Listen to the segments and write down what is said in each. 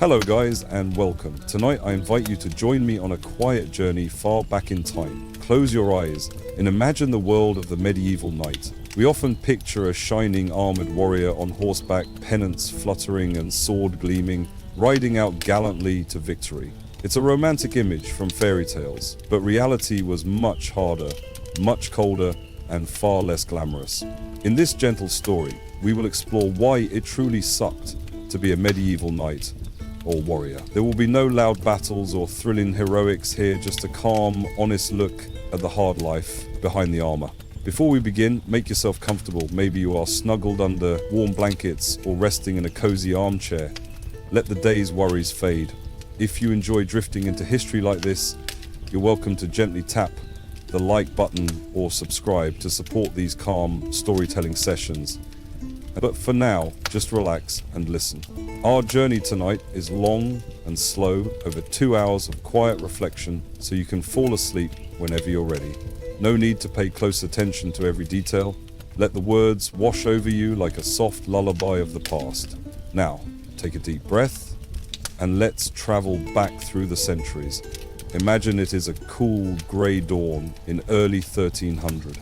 Hello guys and welcome. Tonight I invite you to join me on a quiet journey far back in time. Close your eyes and imagine the world of the medieval knight. We often picture a shining armored warrior on horseback, pennants fluttering and sword gleaming, riding out gallantly to victory. It's a romantic image from fairy tales, but reality was much harder, much colder, and far less glamorous. In this gentle story, we will explore why it truly sucked to be a medieval knight or warrior. There will be no loud battles or thrilling heroics here, just a calm, honest look at the hard life behind the armor. Before we begin, make yourself comfortable. Maybe you are snuggled under warm blankets or resting in a cozy armchair. Let the day's worries fade. If you enjoy drifting into history like this, you're welcome to gently tap the like button or subscribe to support these calm storytelling sessions. But for now, just relax and listen. Our journey tonight is long and slow, over 2 hours of quiet reflection, so you can fall asleep whenever you're ready. No need to pay close attention to every detail. Let the words wash over you like a soft lullaby of the past. Now, take a deep breath and let's travel back through the centuries. Imagine it is a cool grey dawn in early 1300.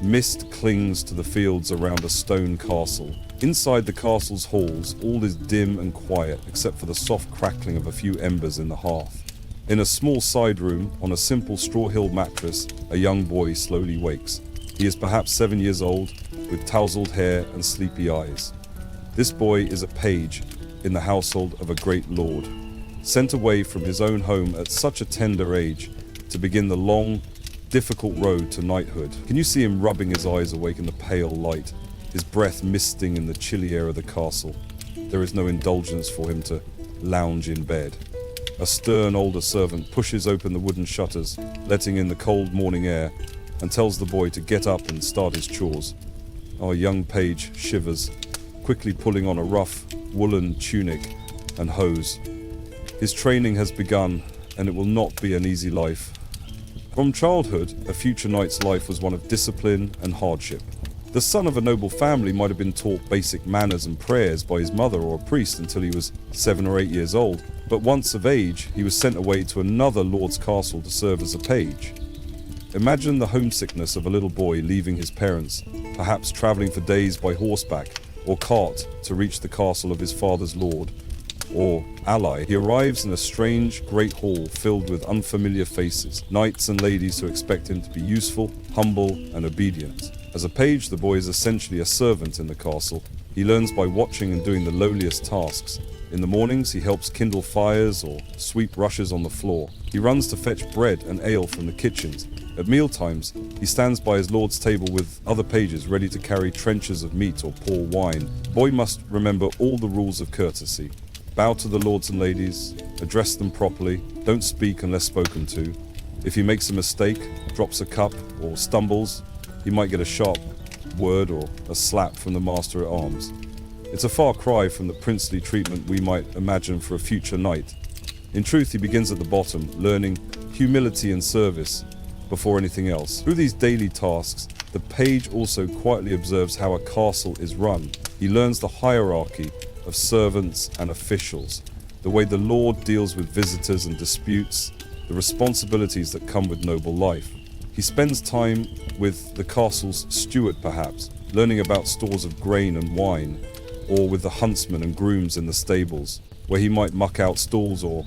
Mist clings to the fields around a stone castle. Inside the castle's halls, all is dim and quiet except for the soft crackling of a few embers in the hearth. In a small side room, on a simple straw-hill mattress, a young boy slowly wakes. He is perhaps 7 years old, with tousled hair and sleepy eyes. This boy is a page in the household of a great lord, sent away from his own home at such a tender age to begin the long, difficult road to knighthood. Can you see him rubbing his eyes awake in the pale light, his breath misting in the chilly air of the castle? There is no indulgence for him to lounge in bed. A stern older servant pushes open the wooden shutters, letting in the cold morning air, and tells the boy to get up and start his chores. Our young page shivers, quickly pulling on a rough woolen tunic and hose. His training has begun, and it will not be an easy life. From childhood, a future knight's life was one of discipline and hardship. The son of a noble family might have been taught basic manners and prayers by his mother or a priest until he was 7 or 8 years old, but once of age, he was sent away to another lord's castle to serve as a page. Imagine the homesickness of a little boy leaving his parents, perhaps traveling for days by horseback or cart to reach the castle of his father's lord or ally. He arrives in a strange great hall filled with unfamiliar faces, knights and ladies who expect him to be useful, humble, and obedient. As a page, the boy is essentially a servant in the castle. He learns by watching and doing the lowliest tasks. In the mornings, he helps kindle fires or sweep rushes on the floor. He runs to fetch bread and ale from the kitchens. At mealtimes, he stands by his lord's table with other pages ready to carry trenchers of meat or pour wine. The boy must remember all the rules of courtesy. Bow to the lords and ladies, address them properly, don't speak unless spoken to. If he makes a mistake, drops a cup, or stumbles, he might get a sharp word or a slap from the master at arms. It's a far cry from the princely treatment we might imagine for a future knight. In truth, he begins at the bottom, learning humility and service before anything else. Through these daily tasks, the page also quietly observes how a castle is run. He learns the hierarchy of servants and officials, the way the lord deals with visitors and disputes, the responsibilities that come with noble life. He spends time with the castle's steward perhaps, learning about stores of grain and wine, or with the huntsmen and grooms in the stables, where he might muck out stalls or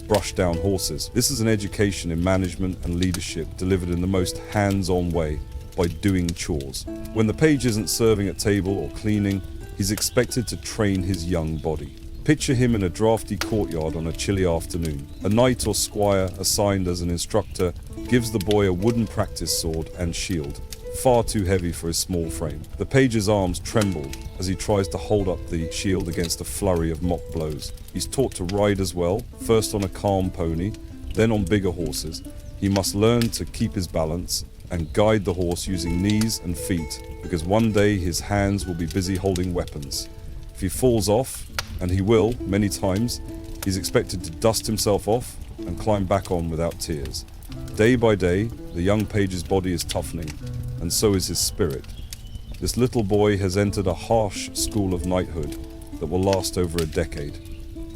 brush down horses. This is an education in management and leadership delivered in the most hands-on way, by doing chores. When the page isn't serving at table or cleaning, he's expected to train his young body. Picture him in a drafty courtyard on a chilly afternoon. A knight or squire assigned as an instructor gives the boy a wooden practice sword and shield, far too heavy for his small frame. The page's arms tremble as he tries to hold up the shield against a flurry of mock blows. He's taught to ride as well, first on a calm pony, then on bigger horses. He must learn to keep his balance and guide the horse using knees and feet, because one day his hands will be busy holding weapons. If he falls off, and he will many times, he's expected to dust himself off and climb back on without tears. Day by day, the young page's body is toughening, and so is his spirit. This little boy has entered a harsh school of knighthood that will last over a decade.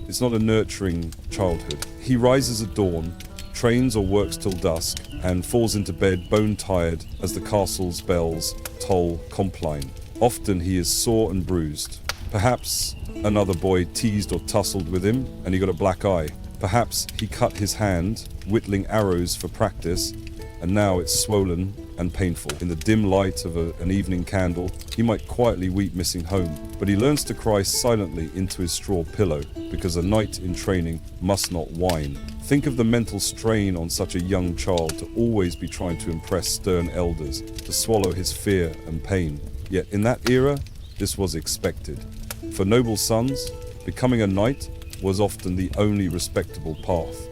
It's not a nurturing childhood. He rises at dawn, trains or works till dusk, and falls into bed bone-tired as the castle's bells toll compline. Often he is sore and bruised. Perhaps another boy teased or tussled with him, and he got a black eye. Perhaps he cut his hand, whittling arrows for practice, and now it's swollen and painful. In the dim light of an evening candle, he might quietly weep missing home, but he learns to cry silently into his straw pillow, because a knight in training must not whine. Think of the mental strain on such a young child to always be trying to impress stern elders, to swallow his fear and pain. Yet in that era, this was expected. For noble sons, becoming a knight was often the only respectable path,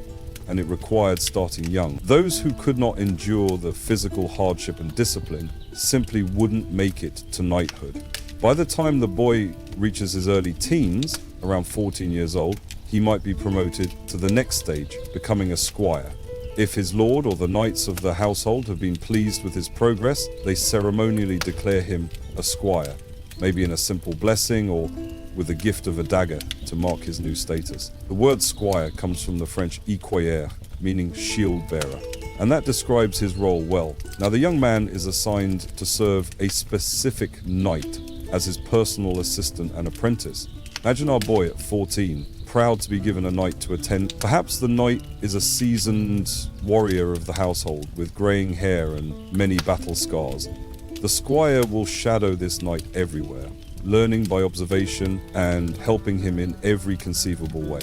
and it required starting young. Those who could not endure the physical hardship and discipline simply wouldn't make it to knighthood. By the time the boy reaches his early teens, around 14 years old, he might be promoted to the next stage, becoming a squire. If his lord or the knights of the household have been pleased with his progress, they ceremonially declare him a squire, maybe in a simple blessing or with the gift of a dagger to mark his new status. The word squire comes from the French écuyer, meaning shield bearer, and that describes his role well. Now the young man is assigned to serve a specific knight as his personal assistant and apprentice. Imagine our boy at 14, proud to be given a knight to attend. Perhaps the knight is a seasoned warrior of the household with greying hair and many battle scars. The squire will shadow this knight everywhere, learning by observation and helping him in every conceivable way.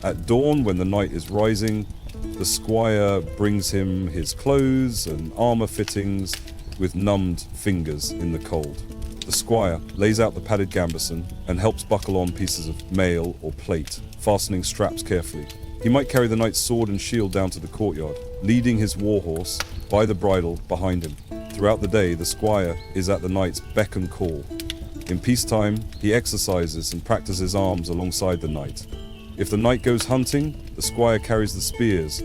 At dawn, when the night is rising, the squire brings him his clothes and armor fittings with numbed fingers in the cold. The squire lays out the padded gambeson and helps buckle on pieces of mail or plate, fastening straps carefully. He might carry the knight's sword and shield down to the courtyard, leading his warhorse by the bridle behind him. Throughout the day, the squire is at the knight's beck and call. In peacetime, he exercises and practices arms alongside the knight. If the knight goes hunting, the squire carries the spears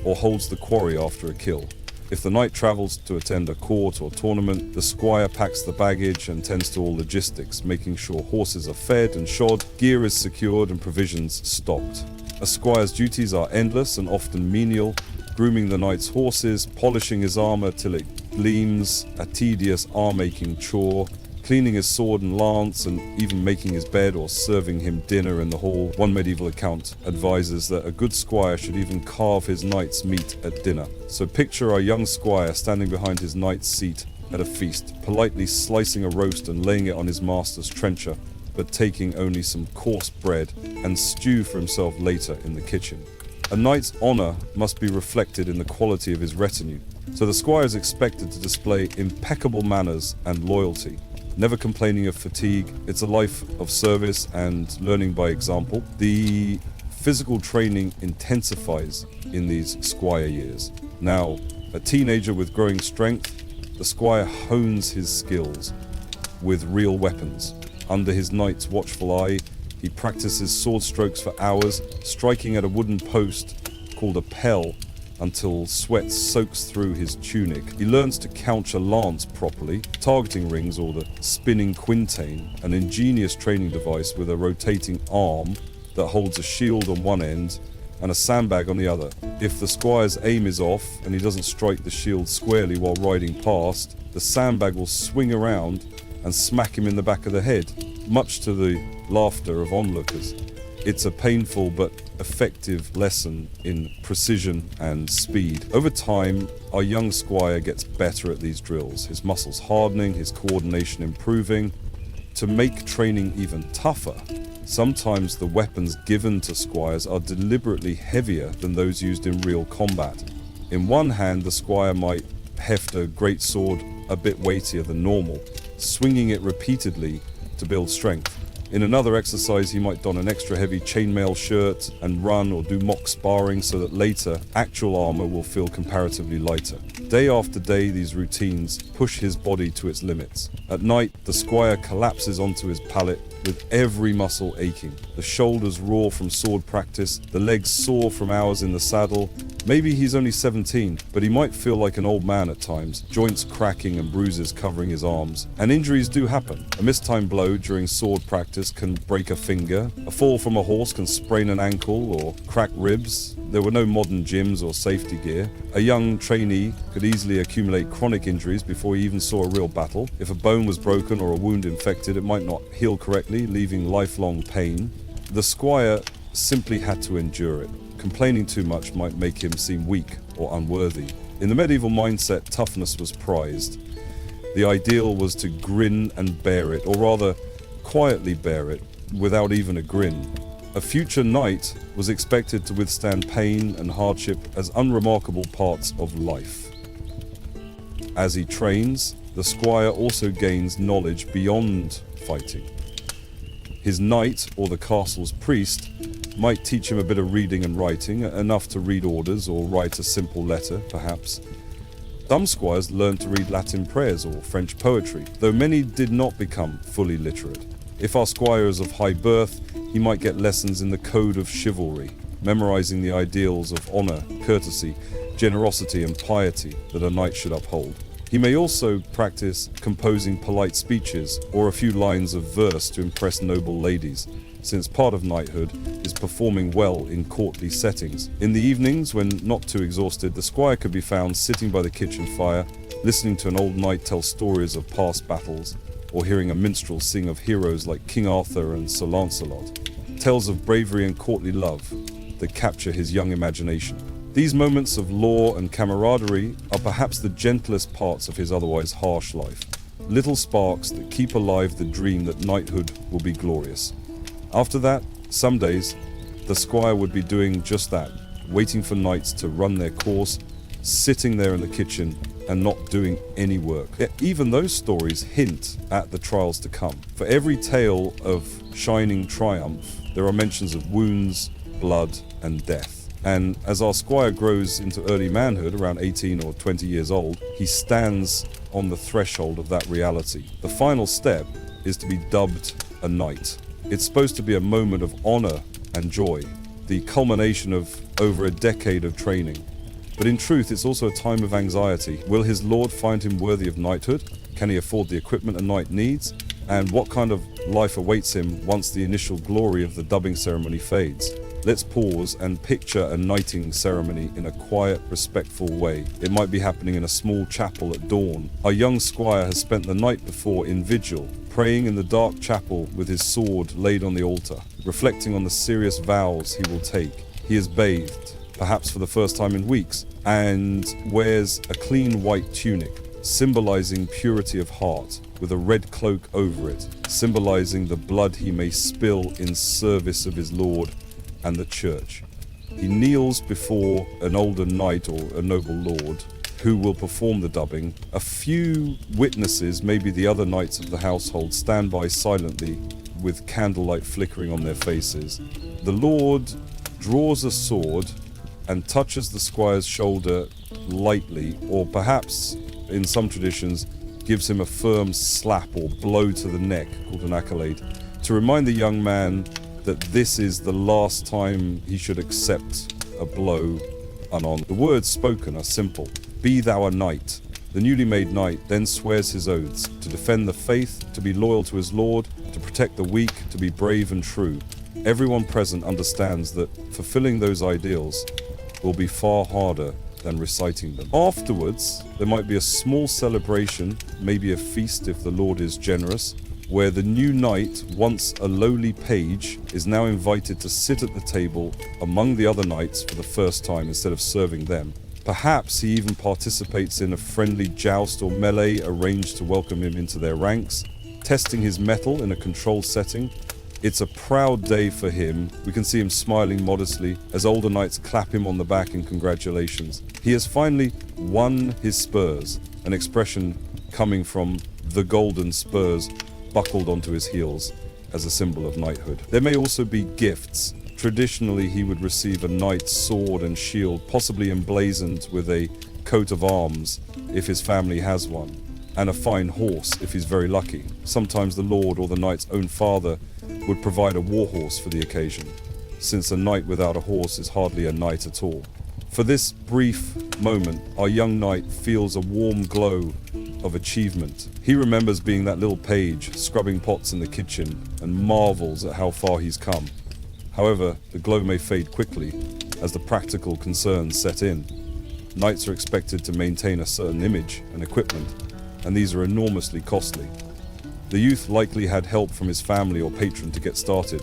or holds the quarry after a kill. If the knight travels to attend a court or tournament, the squire packs the baggage and tends to all logistics, making sure horses are fed and shod, gear is secured and provisions stocked. A squire's duties are endless and often menial, grooming the knight's horses, polishing his armor till it gleams, a tedious arm-aching chore, cleaning his sword and lance, and even making his bed or serving him dinner in the hall. One medieval account advises that a good squire should even carve his knight's meat at dinner. So picture our young squire standing behind his knight's seat at a feast, politely slicing a roast and laying it on his master's trencher, but taking only some coarse bread and stew for himself later in the kitchen. A knight's honor must be reflected in the quality of his retinue, so the squire is expected to display impeccable manners and loyalty, never complaining of fatigue. It's a life of service and learning by example. The physical training intensifies in these squire years. Now, a teenager with growing strength, the squire hones his skills with real weapons. Under his knight's watchful eye, he practices sword strokes for hours, striking at a wooden post called a pell until sweat soaks through his tunic. He learns to couch a lance properly, targeting rings or the spinning quintain, an ingenious training device with a rotating arm that holds a shield on one end and a sandbag on the other. If the squire's aim is off and he doesn't strike the shield squarely while riding past, the sandbag will swing around and smack him in the back of the head, much to the laughter of onlookers. It's a painful but effective lesson in precision and speed. Over time, our young squire gets better at these drills, his muscles hardening, his coordination improving. To make training even tougher, sometimes the weapons given to squires are deliberately heavier than those used in real combat. In one hand, the squire might heft a great sword a bit weightier than normal, swinging it repeatedly to build strength. In another exercise, he might don an extra heavy chainmail shirt and run or do mock sparring so that later, actual armor will feel comparatively lighter. Day after day, these routines push his body to its limits. At night, the squire collapses onto his pallet with every muscle aching. The shoulders raw from sword practice, the legs sore from hours in the saddle. Maybe he's only 17, but he might feel like an old man at times, joints cracking and bruises covering his arms. And injuries do happen. A mistimed blow during sword practice can break a finger. A fall from a horse can sprain an ankle or crack ribs. There were no modern gyms or safety gear. A young trainee could easily accumulate chronic injuries before he even saw a real battle. If a bone was broken or a wound infected, it might not heal correctly, leaving lifelong pain. The squire simply had to endure it. Complaining too much might make him seem weak or unworthy. In the medieval mindset, toughness was prized. The ideal was to grin and bear it, or rather, quietly bear it, without even a grin. A future knight was expected to withstand pain and hardship as unremarkable parts of life. As he trains, the squire also gains knowledge beyond fighting. His knight, or the castle's priest, might teach him a bit of reading and writing, enough to read orders or write a simple letter, perhaps. Dumb squires learned to read Latin prayers or French poetry, though many did not become fully literate. If our squire is of high birth, he might get lessons in the code of chivalry, memorizing the ideals of honor, courtesy, generosity and piety that a knight should uphold. He may also practice composing polite speeches or a few lines of verse to impress noble ladies, since part of knighthood is performing well in courtly settings. In the evenings, when not too exhausted, the squire could be found sitting by the kitchen fire, listening to an old knight tell stories of past battles, or hearing a minstrel sing of heroes like King Arthur and Sir Lancelot, tales of bravery and courtly love that capture his young imagination. These moments of law and camaraderie are perhaps the gentlest parts of his otherwise harsh life, little sparks that keep alive the dream that knighthood will be glorious. After that, some days, the squire would be doing just that, waiting for knights to run their course, sitting there in the kitchen and not doing any work. Yet even those stories hint at the trials to come. For every tale of shining triumph, there are mentions of wounds, blood, and death. And as our squire grows into early manhood, around 18 or 20 years old, he stands on the threshold of that reality. The final step is to be dubbed a knight. It's supposed to be a moment of honor and joy, the culmination of over a decade of training. But in truth, it's also a time of anxiety. Will his lord find him worthy of knighthood? Can he afford the equipment a knight needs? And what kind of life awaits him once the initial glory of the dubbing ceremony fades? Let's pause and picture a knighting ceremony in a quiet, respectful way. It might be happening in a small chapel at dawn. Our young squire has spent the night before in vigil, praying in the dark chapel with his sword laid on the altar, reflecting on the serious vows he will take. He is bathed, perhaps for the first time in weeks, and wears a clean white tunic, symbolizing purity of heart, with a red cloak over it, symbolizing the blood he may spill in service of his lord and the church. He kneels before an older knight or a noble lord who will perform the dubbing. A few witnesses, maybe the other knights of the household, stand by silently with candlelight flickering on their faces. The lord draws a sword and touches the squire's shoulder lightly, or perhaps, in some traditions, gives him a firm slap or blow to the neck, called an accolade, to remind the young man that this is the last time he should accept a blow unarmed. The words spoken are simple. Be thou a knight. The newly made knight then swears his oaths to defend the faith, to be loyal to his lord, to protect the weak, to be brave and true. Everyone present understands that fulfilling those ideals will be far harder than reciting them. Afterwards, there might be a small celebration, maybe a feast if the lord is generous, where the new knight, once a lowly page, is now invited to sit at the table among the other knights for the first time instead of serving them. Perhaps he even participates in a friendly joust or melee arranged to welcome him into their ranks, testing his mettle in a controlled setting. It's a proud day for him. We can see him smiling modestly as older knights clap him on the back in congratulations. He has finally won his spurs, an expression coming from the golden spurs buckled onto his heels as a symbol of knighthood. There may also be gifts. Traditionally, he would receive a knight's sword and shield, possibly emblazoned with a coat of arms if his family has one, and a fine horse if he's very lucky. Sometimes the lord or the knight's own father would provide a war horse for the occasion, since a knight without a horse is hardly a knight at all. For this brief moment, our young knight feels a warm glow of achievement. He remembers being that little page scrubbing pots in the kitchen and marvels at how far he's come. However, the glow may fade quickly as the practical concerns set in. Knights are expected to maintain a certain image and equipment, and these are enormously costly. The youth likely had help from his family or patron to get started.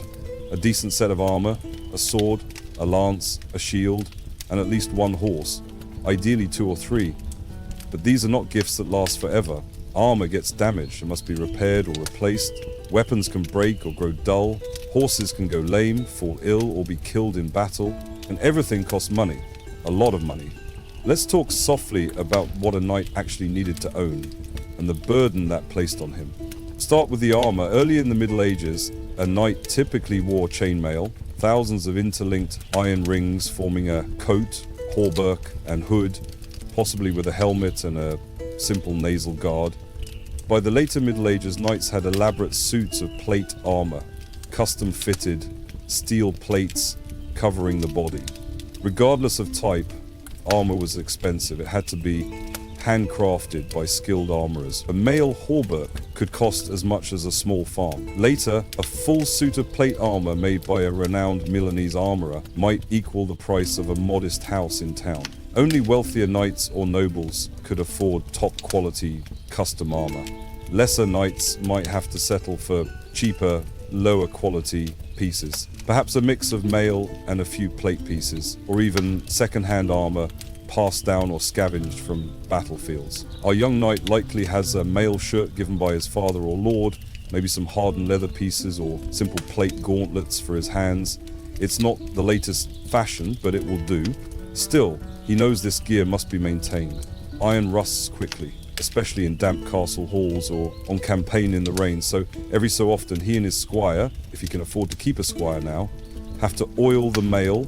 A decent set of armor, a sword, a lance, a shield, and at least one horse, ideally 2 or 3. But these are not gifts that last forever. Armor gets damaged and must be repaired or replaced. Weapons can break or grow dull. Horses can go lame, fall ill, or be killed in battle. And everything costs money, a lot of money. Let's talk softly about what a knight actually needed to own, and the burden that placed on him. Start with the armor. Early in the Middle Ages, a knight typically wore chainmail, thousands of interlinked iron rings forming a coat, hauberk, and hood, possibly with a helmet and a simple nasal guard. By the later Middle Ages, knights had elaborate suits of plate armor, custom-fitted steel plates covering the body. Regardless of type, armor was expensive. It had to be handcrafted by skilled armorers. A male hauberk could cost as much as a small farm. Later, a full suit of plate armor made by a renowned Milanese armorer might equal the price of a modest house in town. Only wealthier knights or nobles could afford top-quality custom armor. Lesser knights might have to settle for cheaper, lower-quality pieces. Perhaps a mix of mail and a few plate pieces, or even second-hand armor passed down or scavenged from battlefields. Our young knight likely has a mail shirt given by his father or lord, maybe some hardened leather pieces or simple plate gauntlets for his hands. It's not the latest fashion, but it will do. Still, he knows this gear must be maintained. Iron rusts quickly, especially in damp castle halls or on campaign in the rain, so every so often he and his squire, if he can afford to keep a squire now, have to oil the mail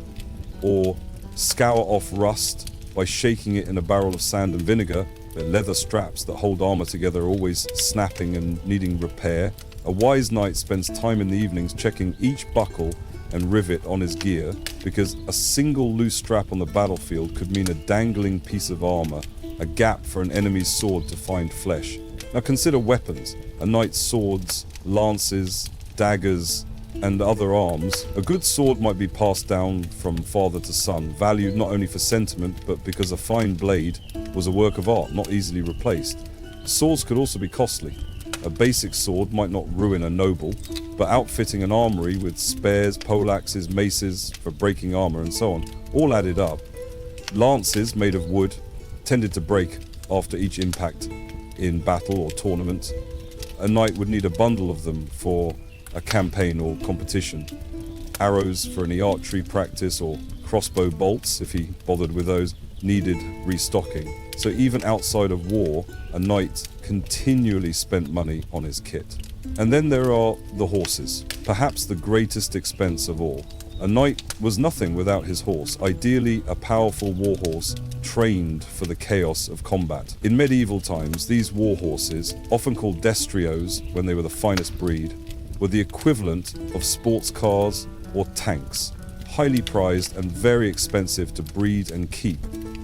or scour off rust by shaking it in a barrel of sand and vinegar. The leather straps that hold armor together are always snapping and needing repair. A wise knight spends time in the evenings checking each buckle and rivet on his gear, because a single loose strap on the battlefield could mean a dangling piece of armor, a gap for an enemy's sword to find flesh. Now consider weapons. A knight's swords, lances, daggers, and other arms. A good sword might be passed down from father to son, valued not only for sentiment, but because a fine blade was a work of art, not easily replaced. Swords could also be costly. A basic sword might not ruin a noble, but outfitting an armory with spears, poleaxes, maces for breaking armor, and so on, all added up. Lances made of wood tended to break after each impact in battle or tournament. A knight would need a bundle of them for a campaign or competition. Arrows for any archery practice or crossbow bolts, if he bothered with those, needed restocking. So even outside of war, a knight continually spent money on his kit. And then there are the horses, perhaps the greatest expense of all. A knight was nothing without his horse, ideally a powerful warhorse trained for the chaos of combat. In medieval times, these warhorses, often called destrios when they were the finest breed, were the equivalent of sports cars or tanks, highly prized and very expensive to breed and keep.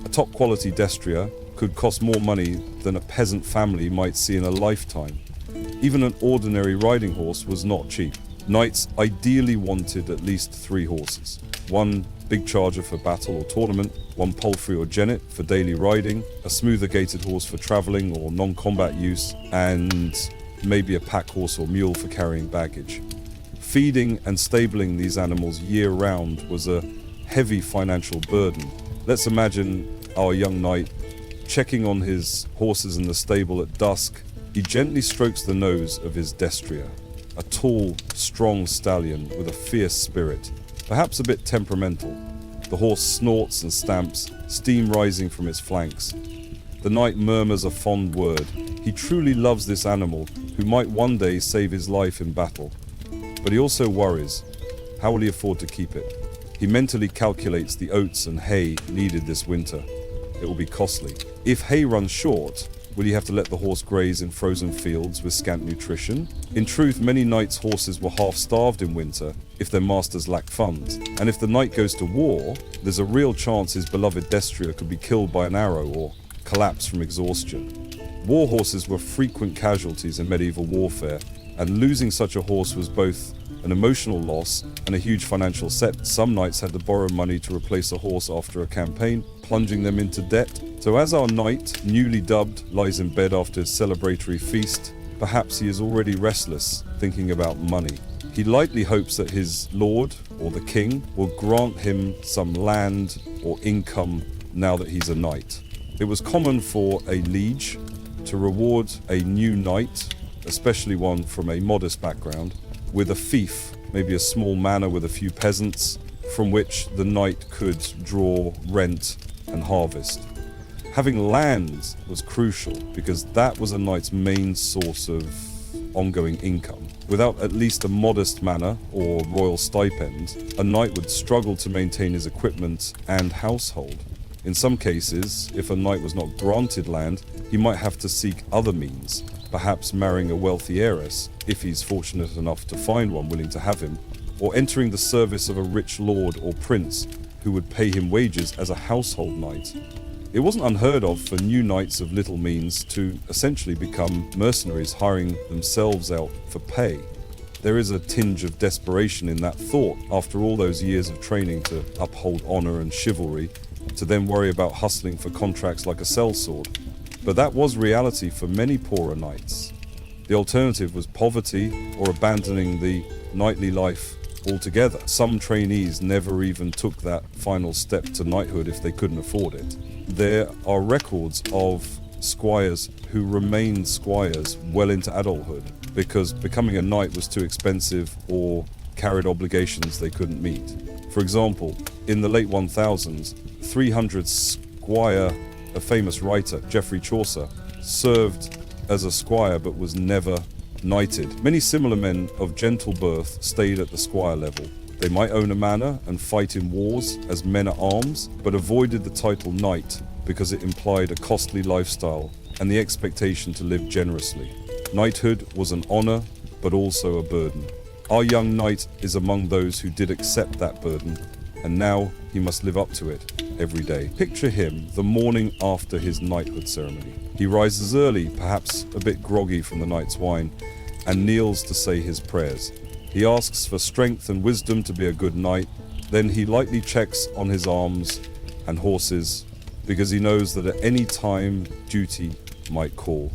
A top-quality destria could cost more money than a peasant family might see in a lifetime. Even an ordinary riding horse was not cheap. Knights ideally wanted at least 3 horses. One big charger for battle or tournament, one palfrey or jennet for daily riding, a smoother gaited horse for travelling or non-combat use, and maybe a pack horse or mule for carrying baggage. Feeding and stabling these animals year-round was a heavy financial burden. Let's imagine our young knight checking on his horses in the stable at dusk. He gently strokes the nose of his destria, a tall, strong stallion with a fierce spirit, perhaps a bit temperamental. The horse snorts and stamps, steam rising from its flanks. The knight murmurs a fond word. He truly loves this animal, who might one day save his life in battle. But he also worries, how will he afford to keep it? He mentally calculates the oats and hay needed this winter. It will be costly. If hay runs short, Will he have to let the horse graze in frozen fields with scant nutrition? In truth, many knights' horses were half-starved in winter if their masters lacked funds. And if the knight goes to war, there's a real chance his beloved destrier could be killed by an arrow or collapse from exhaustion. War horses were frequent casualties in medieval warfare, and losing such a horse was both an emotional loss and a huge financial set. Some knights had to borrow money to replace a horse after a campaign, plunging them into debt. So as our knight, newly dubbed, lies in bed after his celebratory feast, perhaps he is already restless, thinking about money. He lightly hopes that his lord, or the king, will grant him some land or income now that he's a knight. It was common for a liege to reward a new knight, especially one from a modest background, with a fief, maybe a small manor with a few peasants, from which the knight could draw rent and harvest. Having lands was crucial because that was a knight's main source of ongoing income. Without at least a modest manor or royal stipend, a knight would struggle to maintain his equipment and household. In some cases, if a knight was not granted land, he might have to seek other means, perhaps marrying a wealthy heiress, if he's fortunate enough to find one willing to have him, or entering the service of a rich lord or prince who would pay him wages as a household knight. It wasn't unheard of for new knights of little means to essentially become mercenaries, hiring themselves out for pay. There is a tinge of desperation in that thought after all those years of training to uphold honor and chivalry, to then worry about hustling for contracts like a sellsword. But that was reality for many poorer knights. The alternative was poverty or abandoning the knightly life altogether. Some trainees never even took that final step to knighthood if they couldn't afford it. There are records of squires who remained squires well into adulthood because becoming a knight was too expensive or carried obligations they couldn't meet. For example, in the late 1000s, 300 squire, a famous writer, Geoffrey Chaucer, served as a squire but was never knighted. Many similar men of gentle birth stayed at the squire level. They might own a manor and fight in wars as men-at-arms, but avoided the title knight because it implied a costly lifestyle and the expectation to live generously. Knighthood was an honor, but also a burden. Our young knight is among those who did accept that burden, and now he must live up to it every day. Picture him the morning after his knighthood ceremony. He rises early, perhaps a bit groggy from the night's wine, and kneels to say his prayers. He asks for strength and wisdom to be a good knight. Then he lightly checks on his arms and horses because he knows that at any time duty might call.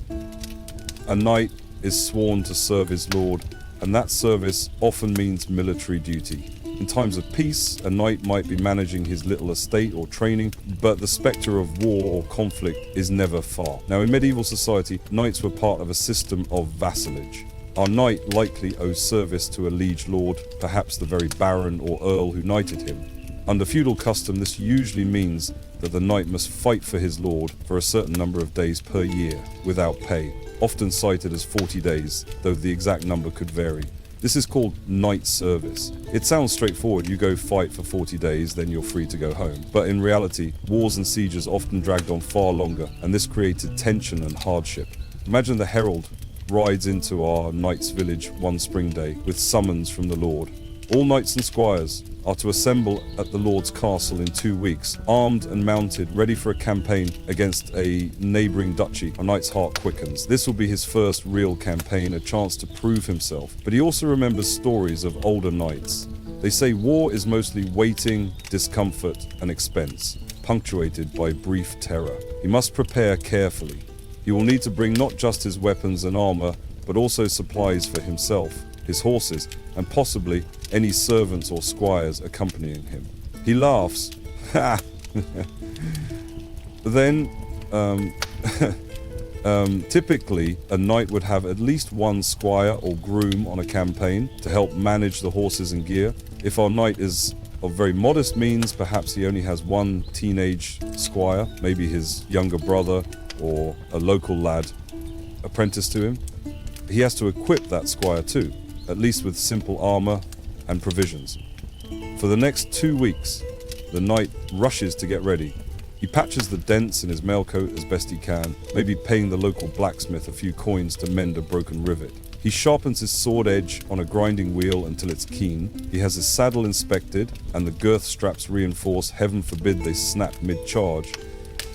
A knight is sworn to serve his lord, and that service often means military duty. In times of peace, a knight might be managing his little estate or training, but the spectre of war or conflict is never far. Now, in medieval society, knights were part of a system of vassalage. Our knight likely owes service to a liege lord, perhaps the very baron or earl who knighted him. Under feudal custom, this usually means that the knight must fight for his lord for a certain number of days per year, without pay, often cited as 40 days, though the exact number could vary. This is called knight service. It sounds straightforward, you go fight for 40 days, then you're free to go home. But in reality, wars and sieges often dragged on far longer, and this created tension and hardship. Imagine the herald rides into our knight's village one spring day with summons from the lord. All knights and squires are to assemble at the lord's castle in 2 weeks, armed and mounted, ready for a campaign against a neighbouring duchy. A knight's heart quickens. This will be his first real campaign, a chance to prove himself. But he also remembers stories of older knights. They say war is mostly waiting, discomfort and expense, punctuated by brief terror. He must prepare carefully. He will need to bring not just his weapons and armour, but also supplies for himself, his horses, and possibly any servants or squires accompanying him. He laughs. Ha! Then, typically, a knight would have at least one squire or groom on a campaign to help manage the horses and gear. If our knight is of very modest means, perhaps he only has one teenage squire, maybe his younger brother or a local lad apprenticed to him. He has to equip that squire too, at least with simple armor and provisions. For the next 2 weeks, the knight rushes to get ready. He patches the dents in his mailcoat as best he can, maybe paying the local blacksmith a few coins to mend a broken rivet. He sharpens his sword edge on a grinding wheel until it's keen. He has his saddle inspected and the girth straps reinforced, heaven forbid they snap mid-charge.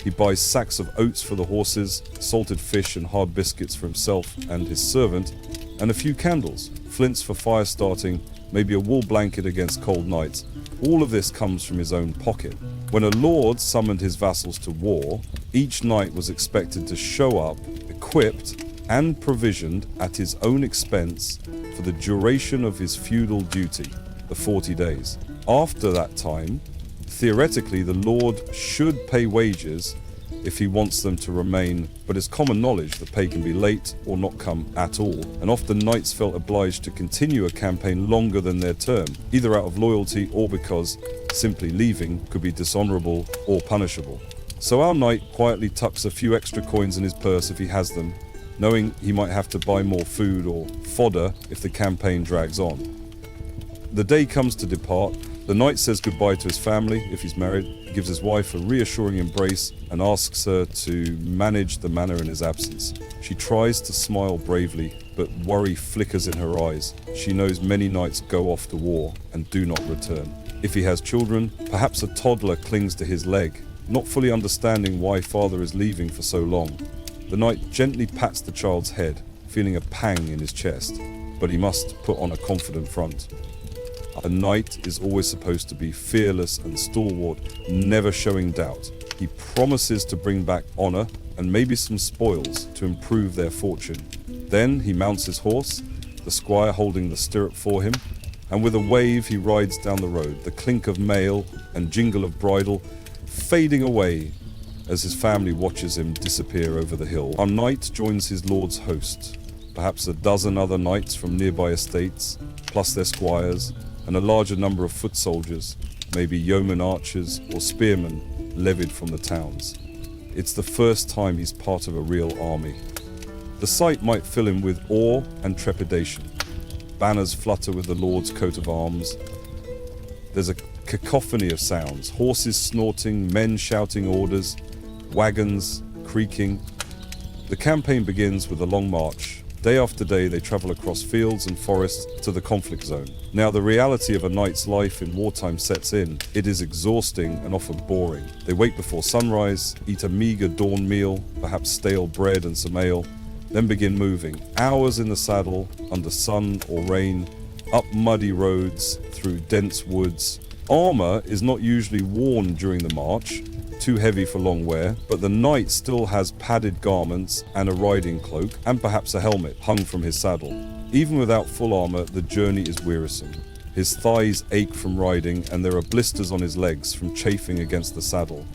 He buys sacks of oats for the horses, salted fish and hard biscuits for himself and his servant, and a few candles, flints for fire starting, maybe a wool blanket against cold nights. All of this comes from his own pocket. When a lord summoned his vassals to war, each knight was expected to show up, equipped and provisioned at his own expense for the duration of his feudal duty, the 40 days. After that time, theoretically the lord should pay wages if he wants them to remain, but it's common knowledge that pay can be late or not come at all, and often knights felt obliged to continue a campaign longer than their term, either out of loyalty or because simply leaving could be dishonorable or punishable. So our knight quietly tucks a few extra coins in his purse if he has them, knowing he might have to buy more food or fodder if the campaign drags on. The day comes to depart. The knight says goodbye to his family, if he's married, gives his wife a reassuring embrace and asks her to manage the manner in his absence. She tries to smile bravely, but worry flickers in her eyes. She knows many knights go off to war and do not return. If he has children, perhaps a toddler clings to his leg, not fully understanding why father is leaving for so long. The knight gently pats the child's head, feeling a pang in his chest, but he must put on a confident front. A knight is always supposed to be fearless and stalwart, never showing doubt. He promises to bring back honor and maybe some spoils to improve their fortune. Then he mounts his horse, the squire holding the stirrup for him, and with a wave he rides down the road, the clink of mail and jingle of bridle fading away as his family watches him disappear over the hill. Our knight joins his lord's host, perhaps a dozen other knights from nearby estates, plus their squires, and a larger number of foot soldiers, maybe yeoman archers or spearmen levied from the towns. It's the first time he's part of a real army. The sight might fill him with awe and trepidation. Banners flutter with the Lord's coat of arms. There's a cacophony of sounds, horses snorting, men shouting orders, wagons creaking. The campaign begins with a long march. Day after day they travel across fields and forests to the conflict zone. Now the reality of a knight's life in wartime sets in. It is exhausting and often boring. They wake before sunrise, eat a meager dawn meal, perhaps stale bread and some ale, then begin moving. Hours in the saddle, under sun or rain, up muddy roads, through dense woods. Armor is not usually worn during the march, too heavy for long wear, but the knight still has padded garments and a riding cloak, and perhaps a helmet hung from his saddle. Even without full armor, the journey is wearisome. His thighs ache from riding, and there are blisters on his legs from chafing against the saddle.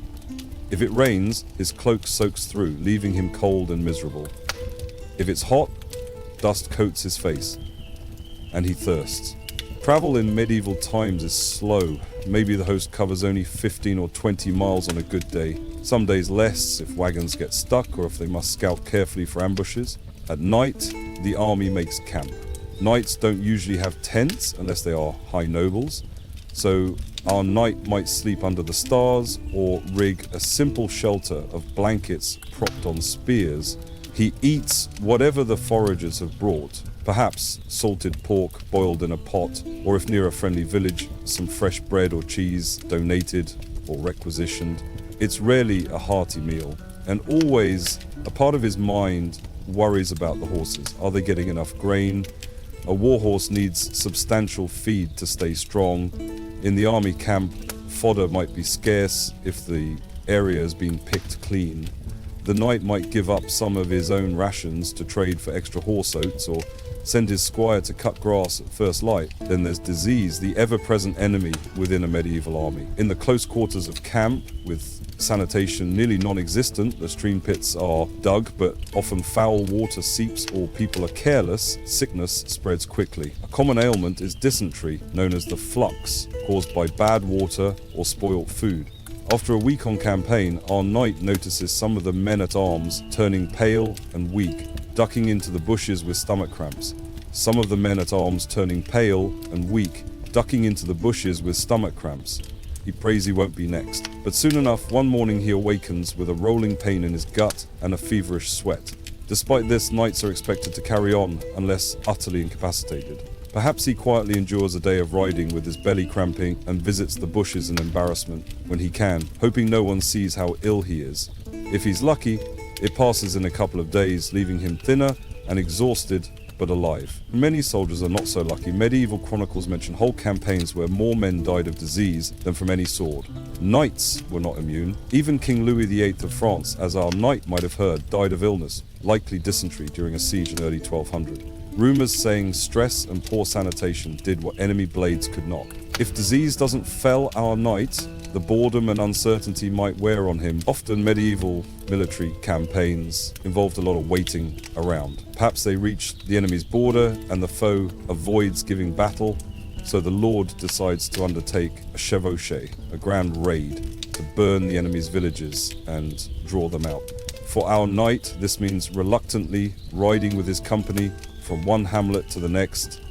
If it rains, his cloak soaks through, leaving him cold and miserable. If it's hot, dust coats his face, and he thirsts. Travel in medieval times is slow. Maybe the host covers only 15 or 20 miles on a good day. Some days less if wagons get stuck or if they must scout carefully for ambushes. At night, the army makes camp. Knights don't usually have tents unless they are high nobles, so our knight might sleep under the stars or rig a simple shelter of blankets propped on spears. He eats whatever the foragers have brought, perhaps salted pork boiled in a pot, or if near a friendly village, some fresh bread or cheese donated or requisitioned. It's rarely a hearty meal, and always a part of his mind worries about the horses. Are they getting enough grain? A warhorse needs substantial feed to stay strong. In the army camp, fodder might be scarce if the area has been picked clean. The knight might give up some of his own rations to trade for extra horse oats or send his squire to cut grass at first light. Then there's disease, the ever-present enemy within a medieval army. In the close quarters of camp, with sanitation nearly non-existent, the stream pits are dug, but often foul water seeps or people are careless, sickness spreads quickly. A common ailment is dysentery, known as the flux, caused by bad water or spoilt food. After a week on campaign, our knight notices some of the men-at-arms turning pale and weak, ducking into the bushes with stomach cramps. Some of the men-at-arms turning pale and weak, ducking into the bushes with stomach cramps. He prays he won't be next. But soon enough, one morning he awakens with a rolling pain in his gut and a feverish sweat. Despite this, knights are expected to carry on unless utterly incapacitated. Perhaps he quietly endures a day of riding with his belly cramping and visits the bushes in embarrassment when he can, hoping no one sees how ill he is. If he's lucky, it passes in a couple of days, leaving him thinner and exhausted but alive. Many soldiers are not so lucky. Medieval chronicles mention whole campaigns where more men died of disease than from any sword. Knights were not immune. Even King Louis VIII of France, as our knight might have heard, died of illness, likely dysentery, during a siege in early 1200. Rumours saying stress and poor sanitation did what enemy blades could not. If disease doesn't fell our knight, the boredom and uncertainty might wear on him. Often medieval military campaigns involved a lot of waiting around. Perhaps they reach the enemy's border and the foe avoids giving battle, so the lord decides to undertake a chevauchée, a grand raid, to burn the enemy's villages and draw them out. For our knight, this means reluctantly riding with his company from one hamlet to the next,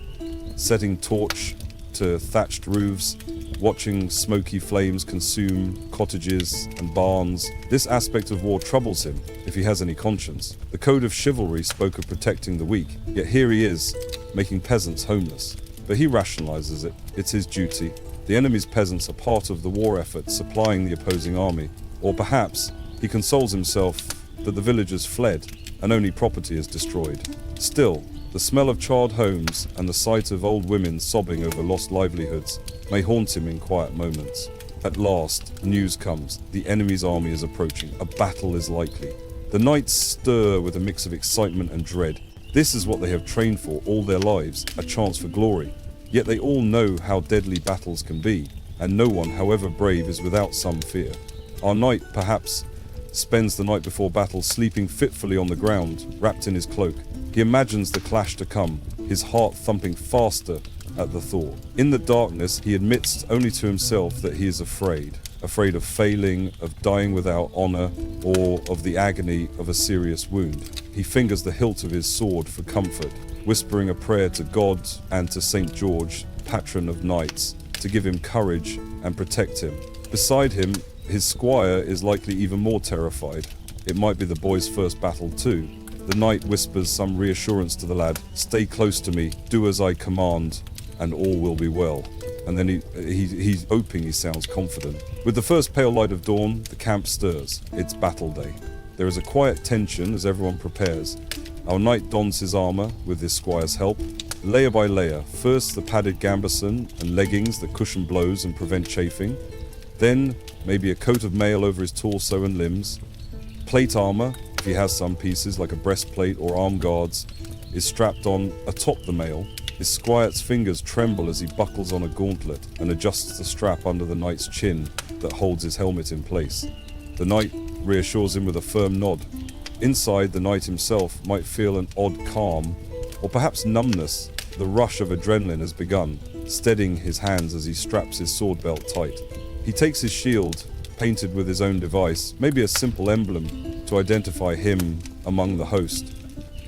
setting torch to thatched roofs, watching smoky flames consume cottages and barns. This aspect of war troubles him, if he has any conscience. The code of chivalry spoke of protecting the weak, yet here he is, making peasants homeless. But he rationalizes it. It's his duty. The enemy's peasants are part of the war effort supplying the opposing army. Or perhaps he consoles himself that the villagers fled and only property is destroyed. Still, the smell of charred homes and the sight of old women sobbing over lost livelihoods may haunt him in quiet moments. At last, news comes. The enemy's army is approaching. A battle is likely. The knights stir with a mix of excitement and dread. This is what they have trained for all their lives, a chance for glory. Yet they all know how deadly battles can be, and no one, however brave, is without some fear. Our knight, perhaps, spends the night before battle sleeping fitfully on the ground, wrapped in his cloak. He imagines the clash to come, his heart thumping faster at the thought. In the darkness, he admits only to himself that he is afraid of failing, of dying without honor, or of the agony of a serious wound. He fingers the hilt of his sword for comfort, whispering a prayer to God and to St. George, patron of knights, to give him courage and protect him. Beside him, his squire is likely even more terrified. It might be the boy's first battle too. The knight whispers some reassurance to the lad. Stay close to me, do as I command, and all will be well. And then he's hoping he sounds confident. With the first pale light of dawn, the camp stirs. It's battle day. There is a quiet tension as everyone prepares. Our knight dons his armor with his squire's help, layer by layer. First the padded gambeson and leggings that cushion blows and prevent chafing. Then maybe a coat of mail over his torso and limbs. Plate armor, if he has some pieces like a breastplate or arm guards, is strapped on atop the mail. His squire's fingers tremble as he buckles on a gauntlet and adjusts the strap under the knight's chin that holds his helmet in place. The knight reassures him with a firm nod. Inside, the knight himself might feel an odd calm, or perhaps numbness. The rush of adrenaline has begun, steadying his hands as he straps his sword belt tight. He takes his shield, painted with his own device, maybe a simple emblem to identify him among the host.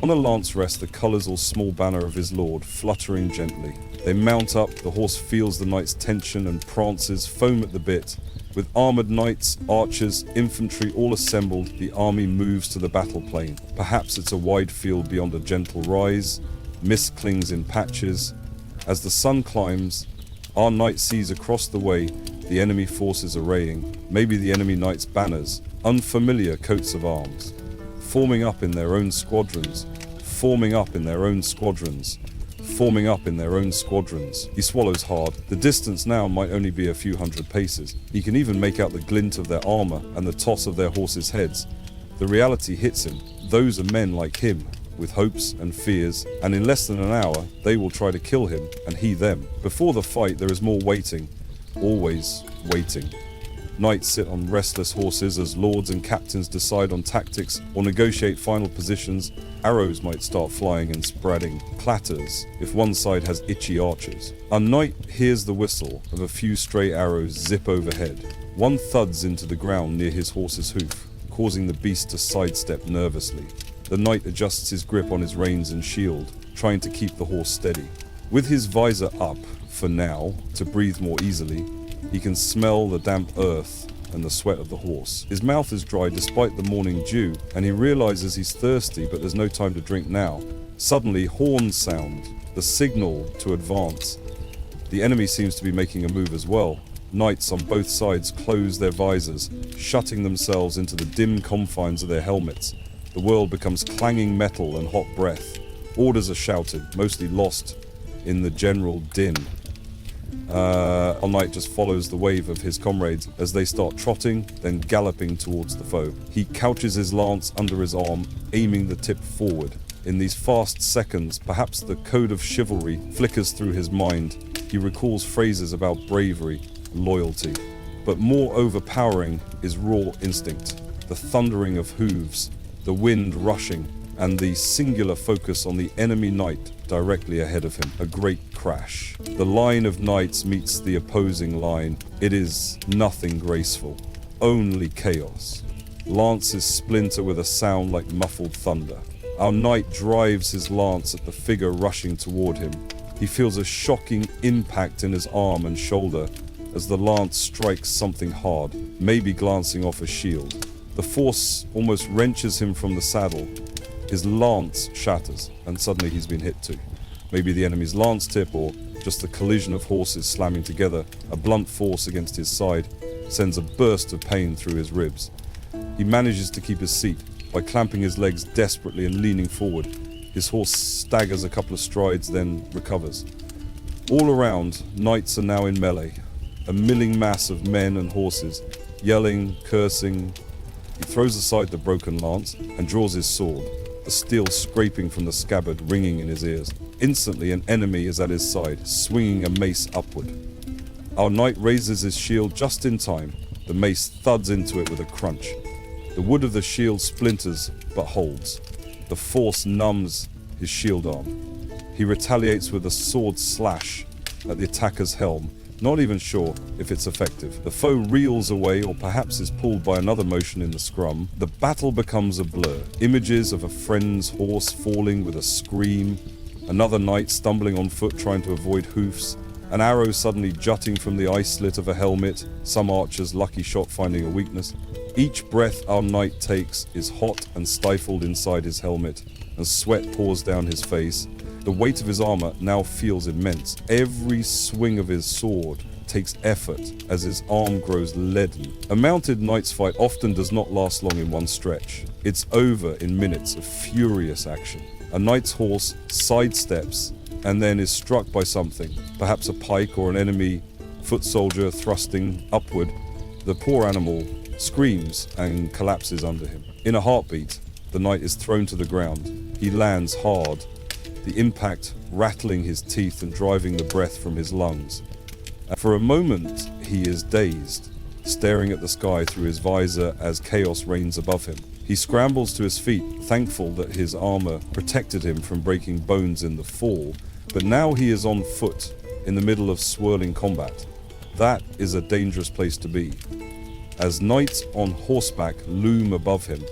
On a lance rests the colours or small banner of his lord, fluttering gently. They mount up, the horse feels the knight's tension and prances, foam at the bit. With armoured knights, archers, infantry all assembled, the army moves to the battle plain. Perhaps it's a wide field beyond a gentle rise. Mist clings in patches. As the sun climbs, our knight sees across the way the enemy forces arraying, maybe the enemy knight's banners, unfamiliar coats of arms, forming up in their own squadrons, forming up in their own squadrons, forming up in their own squadrons. He swallows hard. The distance now might only be a few hundred paces. He can even make out the glint of their armor and the toss of their horses' heads. The reality hits him. Those are men like him, with hopes and fears, and in less than an hour, they will try to kill him, and he them. Before the fight, there is more waiting. Always waiting. Knights sit on restless horses as lords and captains decide on tactics or negotiate final positions. Arrows might start flying and spreading clatters if one side has itchy archers. A knight hears the whistle of a few stray arrows zip overhead. One thuds into the ground near his horse's hoof, causing the beast to sidestep nervously. The knight adjusts his grip on his reins and shield, trying to keep the horse steady. With his visor up, for now, to breathe more easily, He can smell the damp earth and the sweat of the horse. His mouth is dry despite the morning dew, and he realizes he's thirsty, but there's no time to drink now. Suddenly, horns sound, the signal to advance. The enemy seems to be making a move as well. Knights on both sides close their visors, shutting themselves into the dim confines of their helmets. The world becomes clanging metal and hot breath. Orders are shouted, mostly lost in the general din. Our knight just follows the wave of his comrades as they start trotting, then galloping towards the foe. He couches his lance under his arm, aiming the tip forward. In these fast seconds, perhaps the code of chivalry flickers through his mind. He recalls phrases about bravery and loyalty. But more overpowering is raw instinct, the thundering of hooves, the wind rushing, and the singular focus on the enemy knight directly ahead of him. A great crash. The line of knights meets the opposing line. It is nothing graceful, only chaos. Lances splinter with a sound like muffled thunder. Our knight drives his lance at the figure rushing toward him. He feels a shocking impact in his arm and shoulder as the lance strikes something hard, maybe glancing off a shield. The force almost wrenches him from the saddle. His lance shatters, and suddenly he's been hit too. Maybe the enemy's lance tip, or just the collision of horses slamming together. A blunt force against his side sends a burst of pain through his ribs. He manages to keep his seat by clamping his legs desperately and leaning forward. His horse staggers a couple of strides, then recovers. All around, knights are now in melee, a milling mass of men and horses, yelling, cursing. He throws aside the broken lance and draws his sword, the steel scraping from the scabbard ringing in his ears. Instantly, an enemy is at his side, swinging a mace upward. Our knight raises his shield just in time. The mace thuds into it with a crunch. The wood of the shield splinters, but holds. The force numbs his shield arm. He retaliates with a sword slash at the attacker's helm, not even sure if it's effective. The foe reels away, or perhaps is pulled by another motion in the scrum. The battle becomes a blur. Images of a friend's horse falling with a scream, another knight stumbling on foot trying to avoid hoofs, an arrow suddenly jutting from the eye slit of a helmet, some archer's lucky shot finding a weakness. Each breath our knight takes is hot and stifled inside his helmet, and sweat pours down his face. The weight of his armor now feels immense. Every swing of his sword takes effort as his arm grows leaden. A mounted knight's fight often does not last long in one stretch. It's over in minutes of furious action. A knight's horse sidesteps and then is struck by something, perhaps a pike or an enemy foot soldier thrusting upward. The poor animal screams and collapses under him. In a heartbeat, the knight is thrown to the ground. He lands hard, the impact rattling his teeth and driving the breath from his lungs. And for a moment, he is dazed, staring at the sky through his visor as chaos reigns above him. He scrambles to his feet, thankful that his armor protected him from breaking bones in the fall, but now he is on foot, in the middle of swirling combat. That is a dangerous place to be. As knights on horseback loom above him,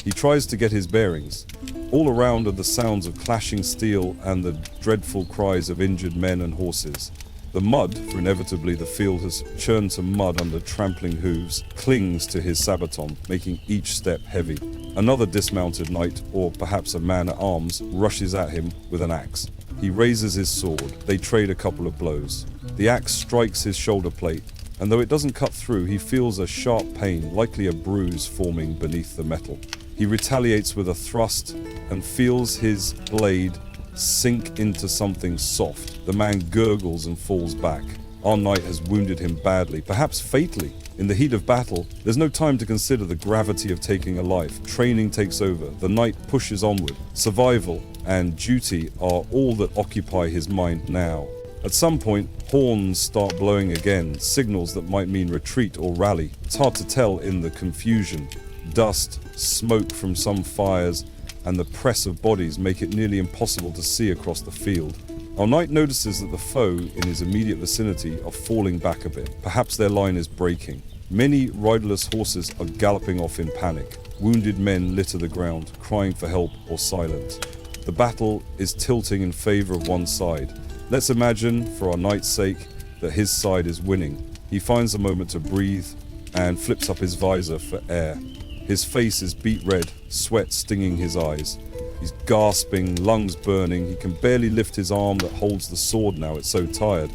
he tries to get his bearings. All around are the sounds of clashing steel and the dreadful cries of injured men and horses. The mud, for inevitably the field has churned to mud under trampling hooves, clings to his sabaton, making each step heavy. Another dismounted knight, or perhaps a man-at-arms, rushes at him with an axe. He raises his sword. They trade a couple of blows. The axe strikes his shoulder plate, and though it doesn't cut through, he feels a sharp pain, likely a bruise forming beneath the metal. He retaliates with a thrust and feels his blade sink into something soft. The man gurgles and falls back. Our knight has wounded him badly, perhaps fatally. In the heat of battle, there's no time to consider the gravity of taking a life. Training takes over. The knight pushes onward. Survival and duty are all that occupy his mind now. At some point, horns start blowing again, signals that might mean retreat or rally. It's hard to tell in the confusion. Dust, smoke from some fires, and the press of bodies make it nearly impossible to see across the field. Our knight notices that the foe in his immediate vicinity are falling back a bit. Perhaps their line is breaking. Many riderless horses are galloping off in panic. Wounded men litter the ground, crying for help or silence. The battle is tilting in favor of one side. Let's imagine, for our knight's sake, that his side is winning. He finds a moment to breathe and flips up his visor for air. His face is beet red, sweat stinging his eyes. He's gasping, lungs burning. He can barely lift his arm that holds the sword now, it's so tired.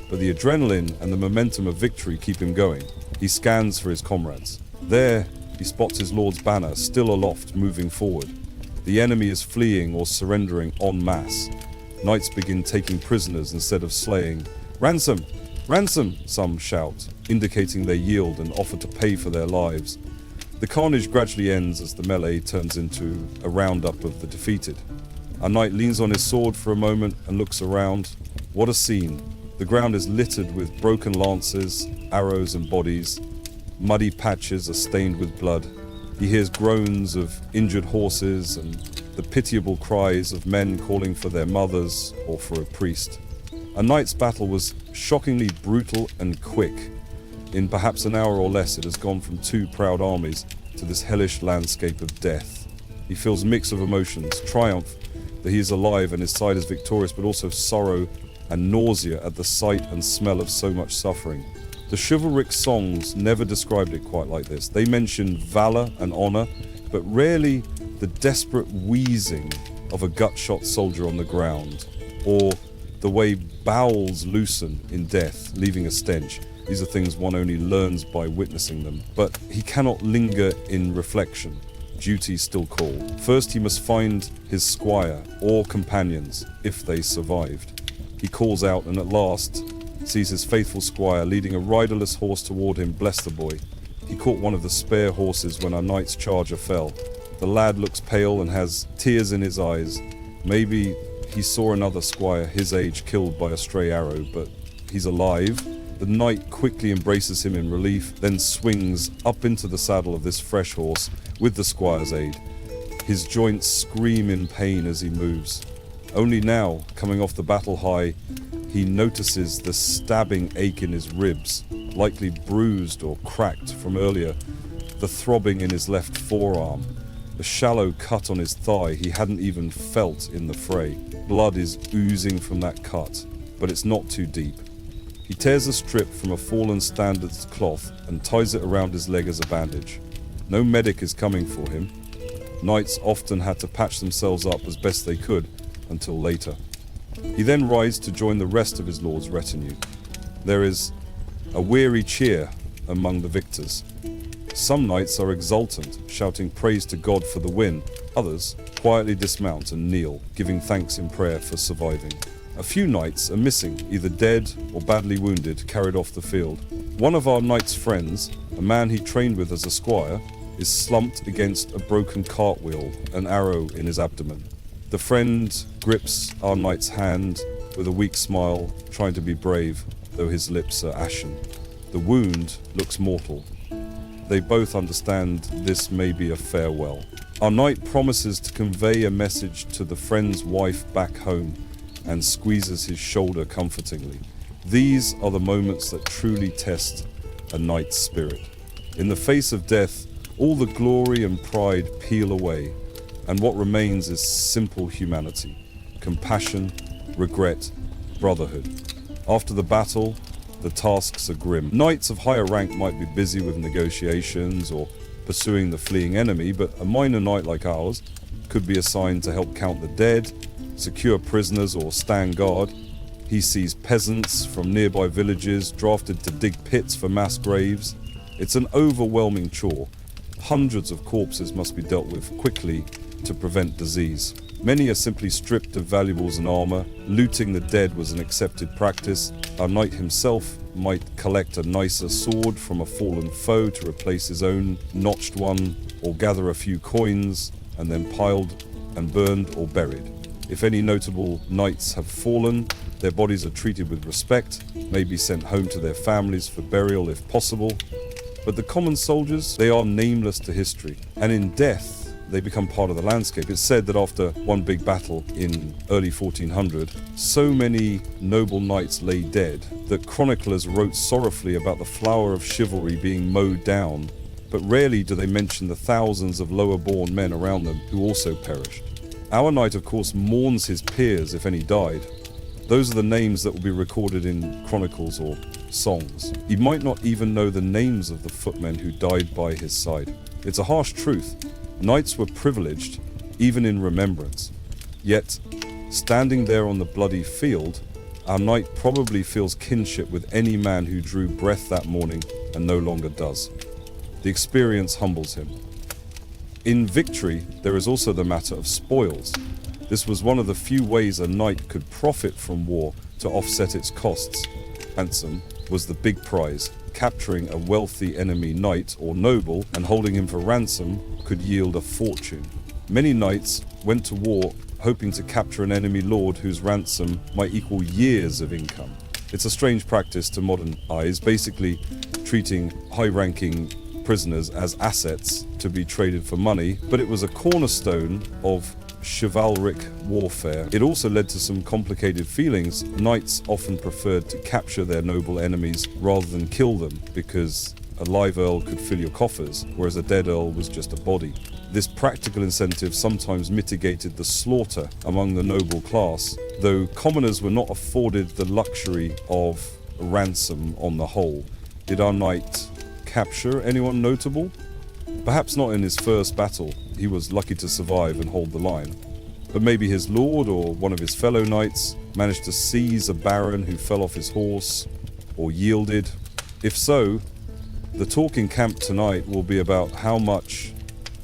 But the adrenaline and the momentum of victory keep him going. He scans for his comrades. There, he spots his lord's banner, still aloft, moving forward. The enemy is fleeing or surrendering en masse. Knights begin taking prisoners instead of slaying. "Ransom! Ransom!" some shout, indicating they yield and offer to pay for their lives. The carnage gradually ends as the melee turns into a roundup of the defeated. Our knight leans on his sword for a moment and looks around. What a scene. The ground is littered with broken lances, arrows and bodies. Muddy patches are stained with blood. He hears groans of injured horses and the pitiable cries of men calling for their mothers or for a priest. A knight's battle was shockingly brutal and quick. In perhaps an hour or less, it has gone from two proud armies to this hellish landscape of death. He feels a mix of emotions, triumph that he is alive and his side is victorious, but also sorrow and nausea at the sight and smell of so much suffering. The chivalric songs never described it quite like this. They mention valor and honor, but rarely the desperate wheezing of a gut-shot soldier on the ground, or the way bowels loosen in death, leaving a stench. These are things one only learns by witnessing them. But he cannot linger in reflection. Duty still called. First he must find his squire or companions, if they survived. He calls out and at last sees his faithful squire leading a riderless horse toward him. Bless the boy. He caught one of the spare horses when our knight's charger fell. The lad looks pale and has tears in his eyes. Maybe he saw another squire his age killed by a stray arrow, but he's alive. The knight quickly embraces him in relief, then swings up into the saddle of this fresh horse with the squire's aid. His joints scream in pain as he moves. Only now, coming off the battle high, he notices the stabbing ache in his ribs, likely bruised or cracked from earlier, the throbbing in his left forearm, the shallow cut on his thigh he hadn't even felt in the fray. Blood is oozing from that cut, but it's not too deep. He tears a strip from a fallen standard's cloth and ties it around his leg as a bandage. No medic is coming for him. Knights often had to patch themselves up as best they could until later. He then rides to join the rest of his lord's retinue. There is a weary cheer among the victors. Some knights are exultant, shouting praise to God for the win. Others quietly dismount and kneel, giving thanks in prayer for surviving. A few knights are missing, either dead or badly wounded, carried off the field. One of our knight's friends, a man he trained with as a squire, is slumped against a broken cartwheel, an arrow in his abdomen. The friend grips our knight's hand with a weak smile, trying to be brave, though his lips are ashen. The wound looks mortal. They both understand this may be a farewell. Our knight promises to convey a message to the friend's wife back home and squeezes his shoulder comfortingly. These are the moments that truly test a knight's spirit. In the face of death, all the glory and pride peel away, and what remains is simple humanity, compassion, regret, brotherhood. After the battle, the tasks are grim. Knights of higher rank might be busy with negotiations or pursuing the fleeing enemy, but a minor knight like ours could be assigned to help count the dead, secure prisoners or stand guard. He sees peasants from nearby villages drafted to dig pits for mass graves. It's an overwhelming chore. Hundreds of corpses must be dealt with quickly to prevent disease. Many are simply stripped of valuables and armor. Looting the dead was an accepted practice. Our knight himself might collect a nicer sword from a fallen foe to replace his own notched one, or gather a few coins and then piled and burned or buried. If any notable knights have fallen, their bodies are treated with respect, may be sent home to their families for burial if possible. But the common soldiers, they are nameless to history, and in death, they become part of the landscape. It's said that after one big battle in early 1400, so many noble knights lay dead that chroniclers wrote sorrowfully about the flower of chivalry being mowed down, but rarely do they mention the thousands of lower-born men around them who also perished. Our knight, of course, mourns his peers if any died. Those are the names that will be recorded in chronicles or songs. He might not even know the names of the footmen who died by his side. It's a harsh truth. Knights were privileged, even in remembrance. Yet, standing there on the bloody field, our knight probably feels kinship with any man who drew breath that morning and no longer does. The experience humbles him. In victory, there is also the matter of spoils. This was one of the few ways a knight could profit from war to offset its costs. Ransom was the big prize. Capturing a wealthy enemy knight or noble and holding him for ransom could yield a fortune. Many knights went to war hoping to capture an enemy lord whose ransom might equal years of income. It's a strange practice to modern eyes, basically treating high-ranking prisoners as assets to be traded for money, but it was a cornerstone of chivalric warfare. It also led to some complicated feelings. Knights often preferred to capture their noble enemies rather than kill them, because a live earl could fill your coffers, whereas a dead earl was just a body. This practical incentive sometimes mitigated the slaughter among the noble class, though commoners were not afforded the luxury of ransom on the whole. Did our knight capture anyone notable? Perhaps not in his first battle. He was lucky to survive and hold the line. But maybe his lord or one of his fellow knights managed to seize a baron who fell off his horse or yielded. If so, the talk in camp tonight will be about how much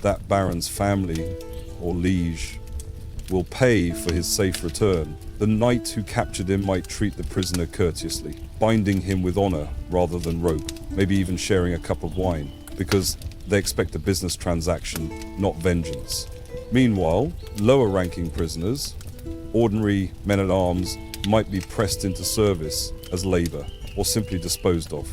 that baron's family or liege will pay for his safe return. The knight who captured him might treat the prisoner courteously, binding him with honor rather than rope, maybe even sharing a cup of wine, because they expect a business transaction, not vengeance. Meanwhile, lower-ranking prisoners, ordinary men-at-arms, might be pressed into service as labor or simply disposed of.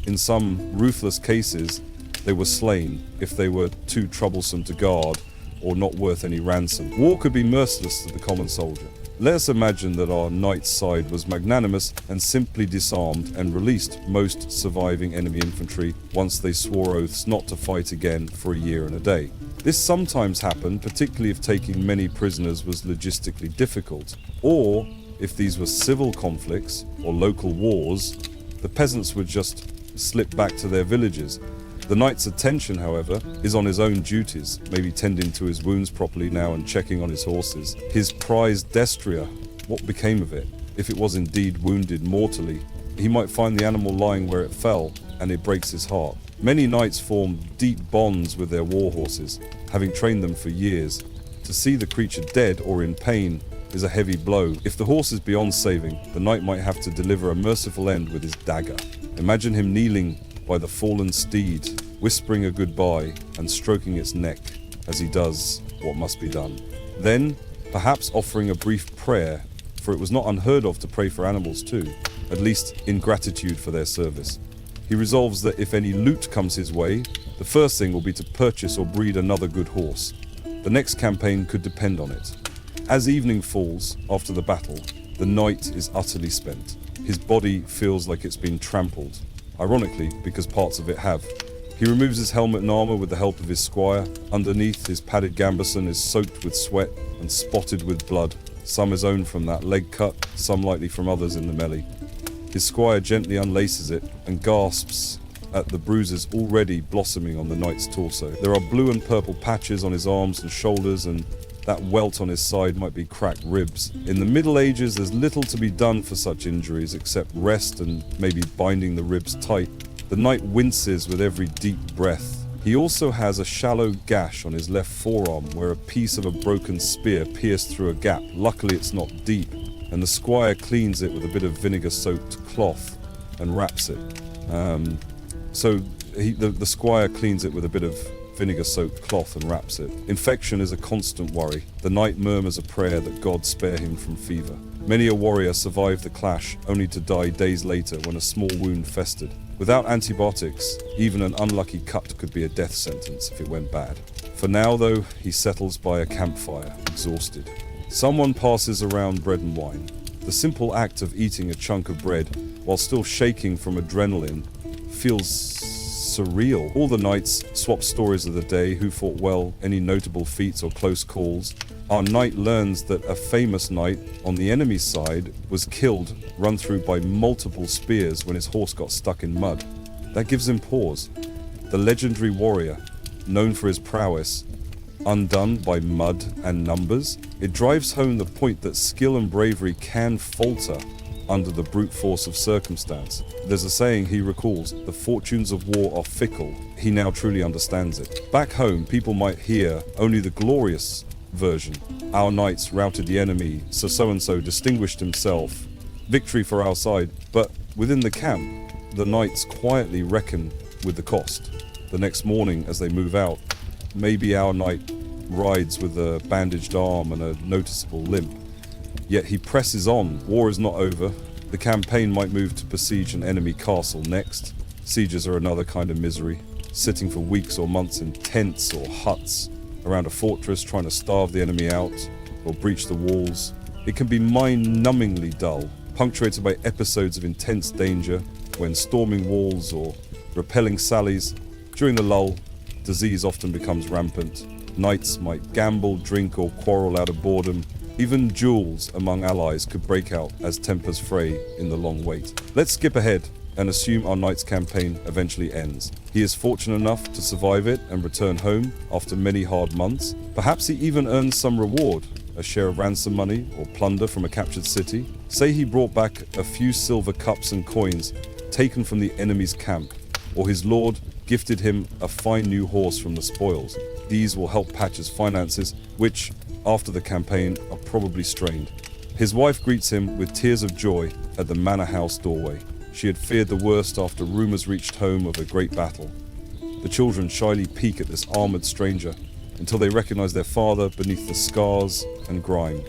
In some ruthless cases, they were slain if they were too troublesome to guard or not worth any ransom. War could be merciless to the common soldier. Let us imagine that our knight's side was magnanimous and simply disarmed and released most surviving enemy infantry once they swore oaths not to fight again for a year and a day. This sometimes happened, particularly if taking many prisoners was logistically difficult, or if these were civil conflicts or local wars, the peasants would just slip back to their villages. The knight's attention, however, is on his own duties, maybe tending to his wounds properly now and checking on his horses. His prized destrier, what became of it? If it was indeed wounded mortally, he might find the animal lying where it fell, and it breaks his heart. Many knights form deep bonds with their war horses, having trained them for years. To see the creature dead or in pain is a heavy blow. If the horse is beyond saving, the knight might have to deliver a merciful end with his dagger. Imagine him kneeling by the fallen steed, whispering a goodbye and stroking its neck as he does what must be done. Then, perhaps offering a brief prayer, for it was not unheard of to pray for animals too, at least in gratitude for their service. He resolves that if any loot comes his way, the first thing will be to purchase or breed another good horse. The next campaign could depend on it. As evening falls after the battle, the knight is utterly spent. His body feels like it's been trampled, ironically because parts of it have. He removes his helmet and armor with the help of his squire. Underneath, his padded gambeson is soaked with sweat and spotted with blood, some his own from that leg cut, some likely from others in the melee. His squire gently unlaces it and gasps at the bruises already blossoming on the knight's torso. There are blue and purple patches on his arms and shoulders, and that welt on his side might be cracked ribs. In the Middle Ages, there's little to be done for such injuries except rest and maybe binding the ribs tight. The knight winces with every deep breath. He also has a shallow gash on his left forearm where a piece of a broken spear pierced through a gap. Luckily it's not deep, and the squire cleans it with a bit of vinegar-soaked cloth and wraps it. The squire cleans it with a bit of vinegar-soaked cloth and wraps it. Infection is a constant worry. The knight murmurs a prayer that God spare him from fever. Many a warrior survived the clash, only to die days later when a small wound festered. Without antibiotics, even an unlucky cut could be a death sentence if it went bad. For now, though, he settles by a campfire, exhausted. Someone passes around bread and wine. The simple act of eating a chunk of bread while still shaking from adrenaline feels surreal. All the knights swap stories of the day, who fought well, any notable feats or close calls. Our knight learns that a famous knight on the enemy's side was killed, run through by multiple spears when his horse got stuck in mud. That gives him pause. The legendary warrior, known for his prowess, undone by mud and numbers, it drives home the point that skill and bravery can falter under the brute force of circumstance. There's a saying he recalls, the fortunes of war are fickle. He now truly understands it. Back home, people might hear only the glorious version. Our knights routed the enemy, so-and-so distinguished himself. Victory for our side. But within the camp, the knights quietly reckon with the cost. The next morning, as they move out, maybe our knight rides with a bandaged arm and a noticeable limp. Yet he presses on. War is not over. The campaign might move to besiege an enemy castle next. Sieges are another kind of misery. Sitting for weeks or months in tents or huts around a fortress trying to starve the enemy out or breach the walls. It can be mind-numbingly dull, punctuated by episodes of intense danger when storming walls or repelling sallies. During the lull, disease often becomes rampant. Knights might gamble, drink or quarrel out of boredom. Even duels among allies could break out as tempers fray in the long wait. Let's skip ahead and assume our knight's campaign eventually ends. He is fortunate enough to survive it and return home after many hard months. Perhaps he even earns some reward, a share of ransom money or plunder from a captured city. Say he brought back a few silver cups and coins taken from the enemy's camp, or his lord gifted him a fine new horse from the spoils. These will help patch his finances, which, after the campaign, are probably strained. His wife greets him with tears of joy at the manor house doorway. She had feared the worst after rumors reached home of a great battle. The children shyly peek at this armored stranger until they recognize their father beneath the scars and grime.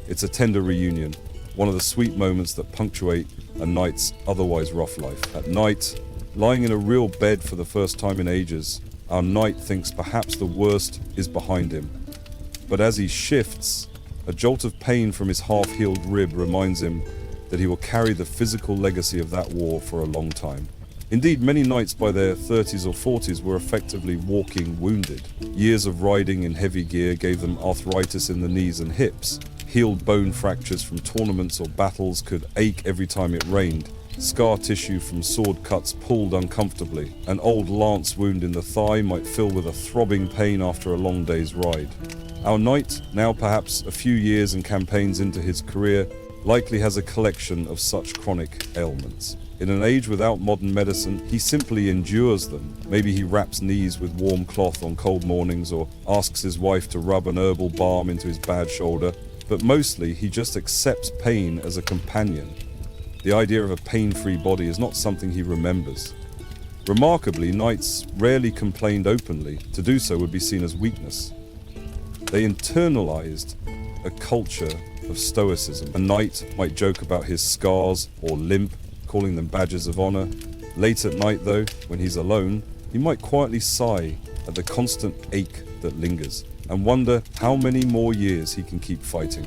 It's a tender reunion, one of the sweet moments that punctuate a knight's otherwise rough life. At night, lying in a real bed for the first time in ages, our knight thinks perhaps the worst is behind him. But as he shifts, a jolt of pain from his half-healed rib reminds him that he will carry the physical legacy of that war for a long time. Indeed, many knights by their 30s or 40s were effectively walking wounded. Years of riding in heavy gear gave them arthritis in the knees and hips. Healed bone fractures from tournaments or battles could ache every time it rained. Scar tissue from sword cuts pulled uncomfortably. An old lance wound in the thigh might fill with a throbbing pain after a long day's ride. Our knight, now perhaps a few years and campaigns into his career, likely has a collection of such chronic ailments. In an age without modern medicine, he simply endures them. Maybe he wraps knees with warm cloth on cold mornings or asks his wife to rub an herbal balm into his bad shoulder, but mostly he just accepts pain as a companion. The idea of a pain-free body is not something he remembers. Remarkably, knights rarely complained openly. To do so would be seen as weakness. They internalized a culture of stoicism. A knight might joke about his scars or limp, calling them badges of honor. Late at night, though, when he's alone, he might quietly sigh at the constant ache that lingers and wonder how many more years he can keep fighting.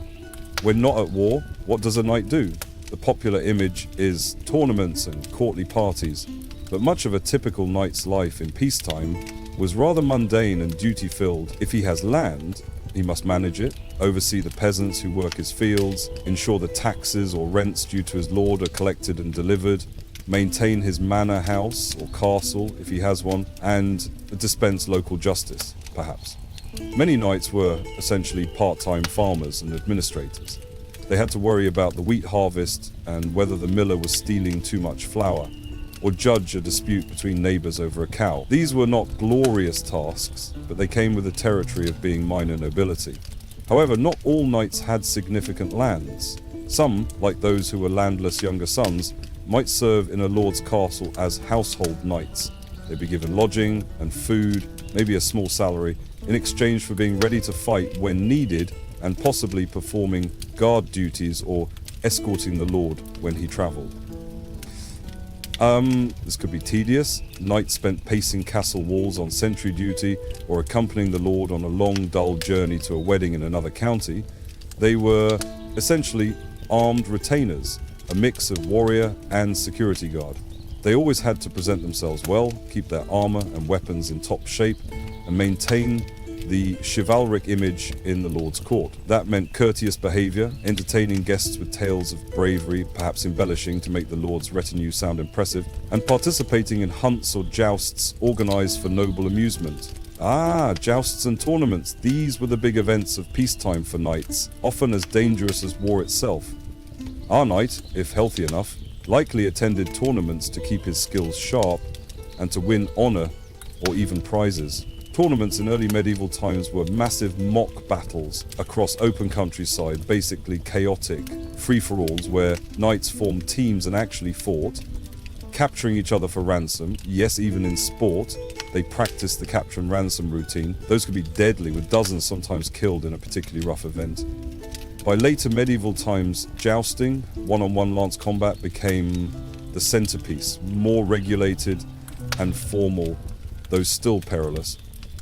When not at war, what does a knight do? The popular image is tournaments and courtly parties, but much of a typical knight's life in peacetime was rather mundane and duty-filled. If he has land, he must manage it, oversee the peasants who work his fields, ensure the taxes or rents due to his lord are collected and delivered, maintain his manor house or castle if he has one, and dispense local justice, perhaps. Many knights were essentially part-time farmers and administrators. They had to worry about the wheat harvest and whether the miller was stealing too much flour, or judge a dispute between neighbors over a cow. These were not glorious tasks, but they came with the territory of being minor nobility. However, not all knights had significant lands. Some, like those who were landless younger sons, might serve in a lord's castle as household knights. They'd be given lodging and food, maybe a small salary, in exchange for being ready to fight when needed and possibly performing guard duties or escorting the lord when he traveled. This could be tedious. Knights spent pacing castle walls on sentry duty or accompanying the lord on a long, dull journey to a wedding in another county. They were essentially armed retainers, a mix of warrior and security guard. They always had to present themselves well, keep their armor and weapons in top shape, and maintain the chivalric image in the Lord's court. That meant courteous behavior, entertaining guests with tales of bravery, perhaps embellishing to make the Lord's retinue sound impressive, and participating in hunts or jousts organized for noble amusement. Jousts and tournaments. These were the big events of peacetime for knights, often as dangerous as war itself. Our knight, if healthy enough, likely attended tournaments to keep his skills sharp and to win honor or even prizes. Tournaments in early medieval times were massive mock battles across open countryside, basically chaotic free-for-alls where knights formed teams and actually fought, capturing each other for ransom. Yes, even in sport, they practiced the capture and ransom routine. Those could be deadly, with dozens sometimes killed in a particularly rough event. By later medieval times, jousting, one-on-one lance combat became the centerpiece, more regulated and formal, though still perilous.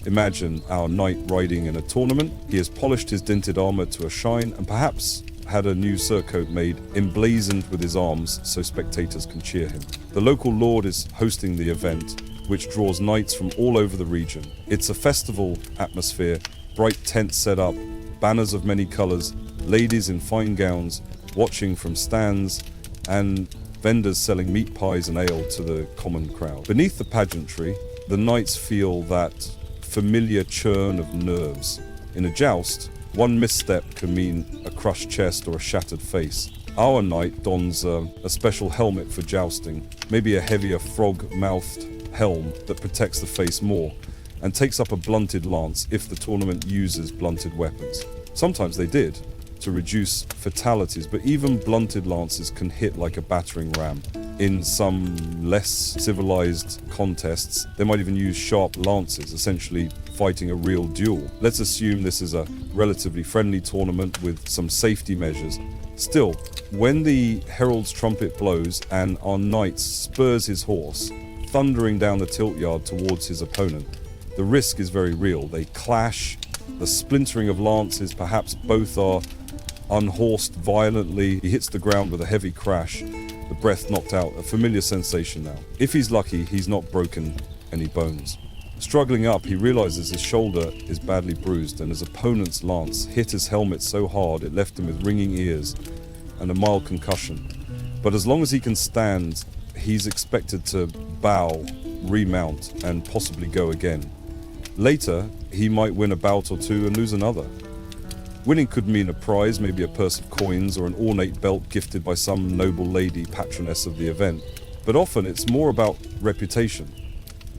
Imagine our knight riding in a tournament. He has polished his dinted armor to a shine and perhaps had a new surcoat made, emblazoned with his arms so spectators can cheer him. The local lord is hosting the event, which draws knights from all over the region. It's a festival atmosphere, bright tents set up, banners of many colors, ladies in fine gowns watching from stands, and vendors selling meat pies and ale to the common crowd. Beneath the pageantry, the knights feel that familiar churn of nerves. In a joust, one misstep can mean a crushed chest or a shattered face. Our knight dons a special helmet for jousting, maybe a heavier frog-mouthed helm that protects the face more, and takes up a blunted lance if the tournament uses blunted weapons. Sometimes they did, to reduce fatalities, but even blunted lances can hit like a battering ram. In some less civilized contests, they might even use sharp lances, essentially fighting a real duel. Let's assume this is a relatively friendly tournament with some safety measures. Still, when the herald's trumpet blows and our knight spurs his horse, thundering down the tilt yard towards his opponent, the risk is very real. They clash, the splintering of lances, perhaps both are unhorsed violently. He hits the ground with a heavy crash, the breath knocked out, a familiar sensation now. If he's lucky, he's not broken any bones. Struggling up, he realizes his shoulder is badly bruised and his opponent's lance hit his helmet so hard it left him with ringing ears and a mild concussion. But as long as he can stand, he's expected to bow, remount, and possibly go again. Later, he might win a bout or two and lose another. Winning could mean a prize, maybe a purse of coins or an ornate belt gifted by some noble lady, patroness of the event. But often it's more about reputation.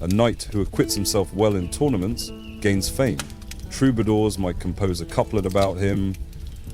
A knight who acquits himself well in tournaments gains fame. Troubadours might compose a couplet about him,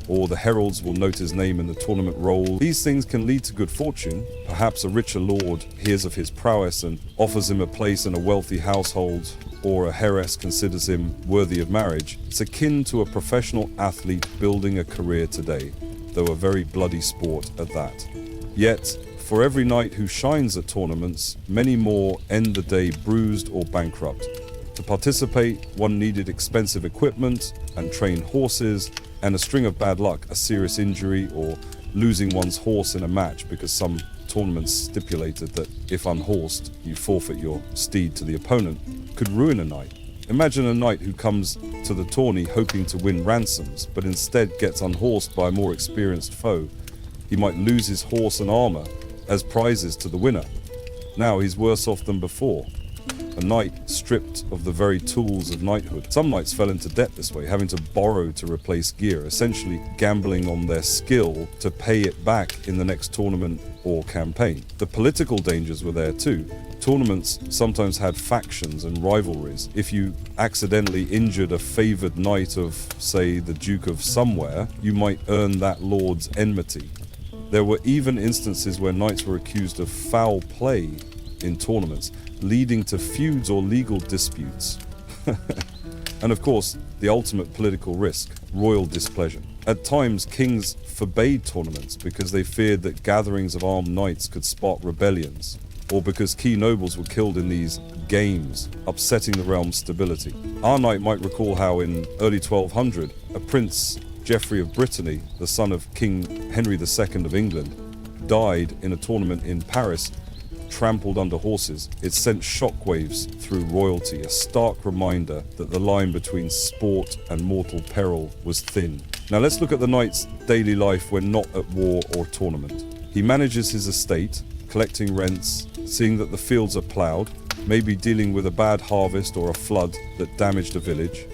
or the heralds will note his name in the tournament roll. These things can lead to good fortune. Perhaps a richer lord hears of his prowess and offers him a place in a wealthy household, or a heiress considers him worthy of marriage. It's akin to a professional athlete building a career today, though a very bloody sport at that. Yet, for every knight who shines at tournaments, many more end the day bruised or bankrupt. To participate, one needed expensive equipment and trained horses, and a string of bad luck, a serious injury, or losing one's horse in a match because some tournaments stipulated that if unhorsed, you forfeit your steed to the opponent, could ruin a knight. Imagine a knight who comes to the tourney hoping to win ransoms, but instead gets unhorsed by a more experienced foe. He might lose his horse and armor as prizes to the winner. Now he's worse off than before. A knight stripped of the very tools of knighthood. Some knights fell into debt this way, having to borrow to replace gear, essentially gambling on their skill to pay it back in the next tournament or campaign. The political dangers were there too. Tournaments sometimes had factions and rivalries. If you accidentally injured a favored knight of, say, the Duke of somewhere, you might earn that lord's enmity. There were even instances where knights were accused of foul play in tournaments, leading to feuds or legal disputes. And of course, the ultimate political risk, royal displeasure. At times, kings forbade tournaments because they feared that gatherings of armed knights could spark rebellions, or because key nobles were killed in these games, upsetting the realm's stability. Our knight might recall how in early 1200, a Prince Geoffrey of Brittany, the son of King Henry II of England, died in a tournament in Paris trampled under horses, it sent shockwaves through royalty, a stark reminder that the line between sport and mortal peril was thin. Now let's look at the knight's daily life when not at war or tournament. He manages his estate, collecting rents, seeing that the fields are ploughed, maybe dealing with a bad harvest or a flood that damaged a village.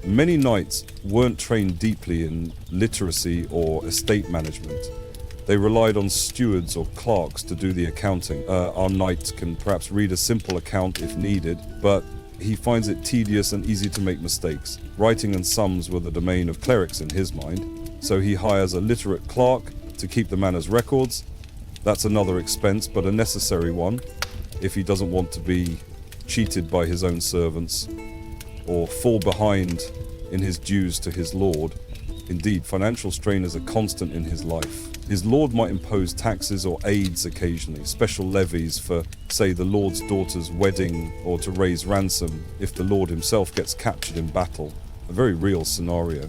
Many knights weren't trained deeply in literacy or estate management. They relied on stewards or clerks to do the accounting. Our knight can perhaps read a simple account if needed, but he finds it tedious and easy to make mistakes. Writing and sums were the domain of clerics in his mind, so he hires a literate clerk to keep the manor's records. That's another expense, but a necessary one, if he doesn't want to be cheated by his own servants or fall behind in his dues to his lord. Indeed, financial strain is a constant in his life. His lord might impose taxes or aids occasionally, special levies for, say, the lord's daughter's wedding, or to raise ransom if the lord himself gets captured in battle. A very real scenario.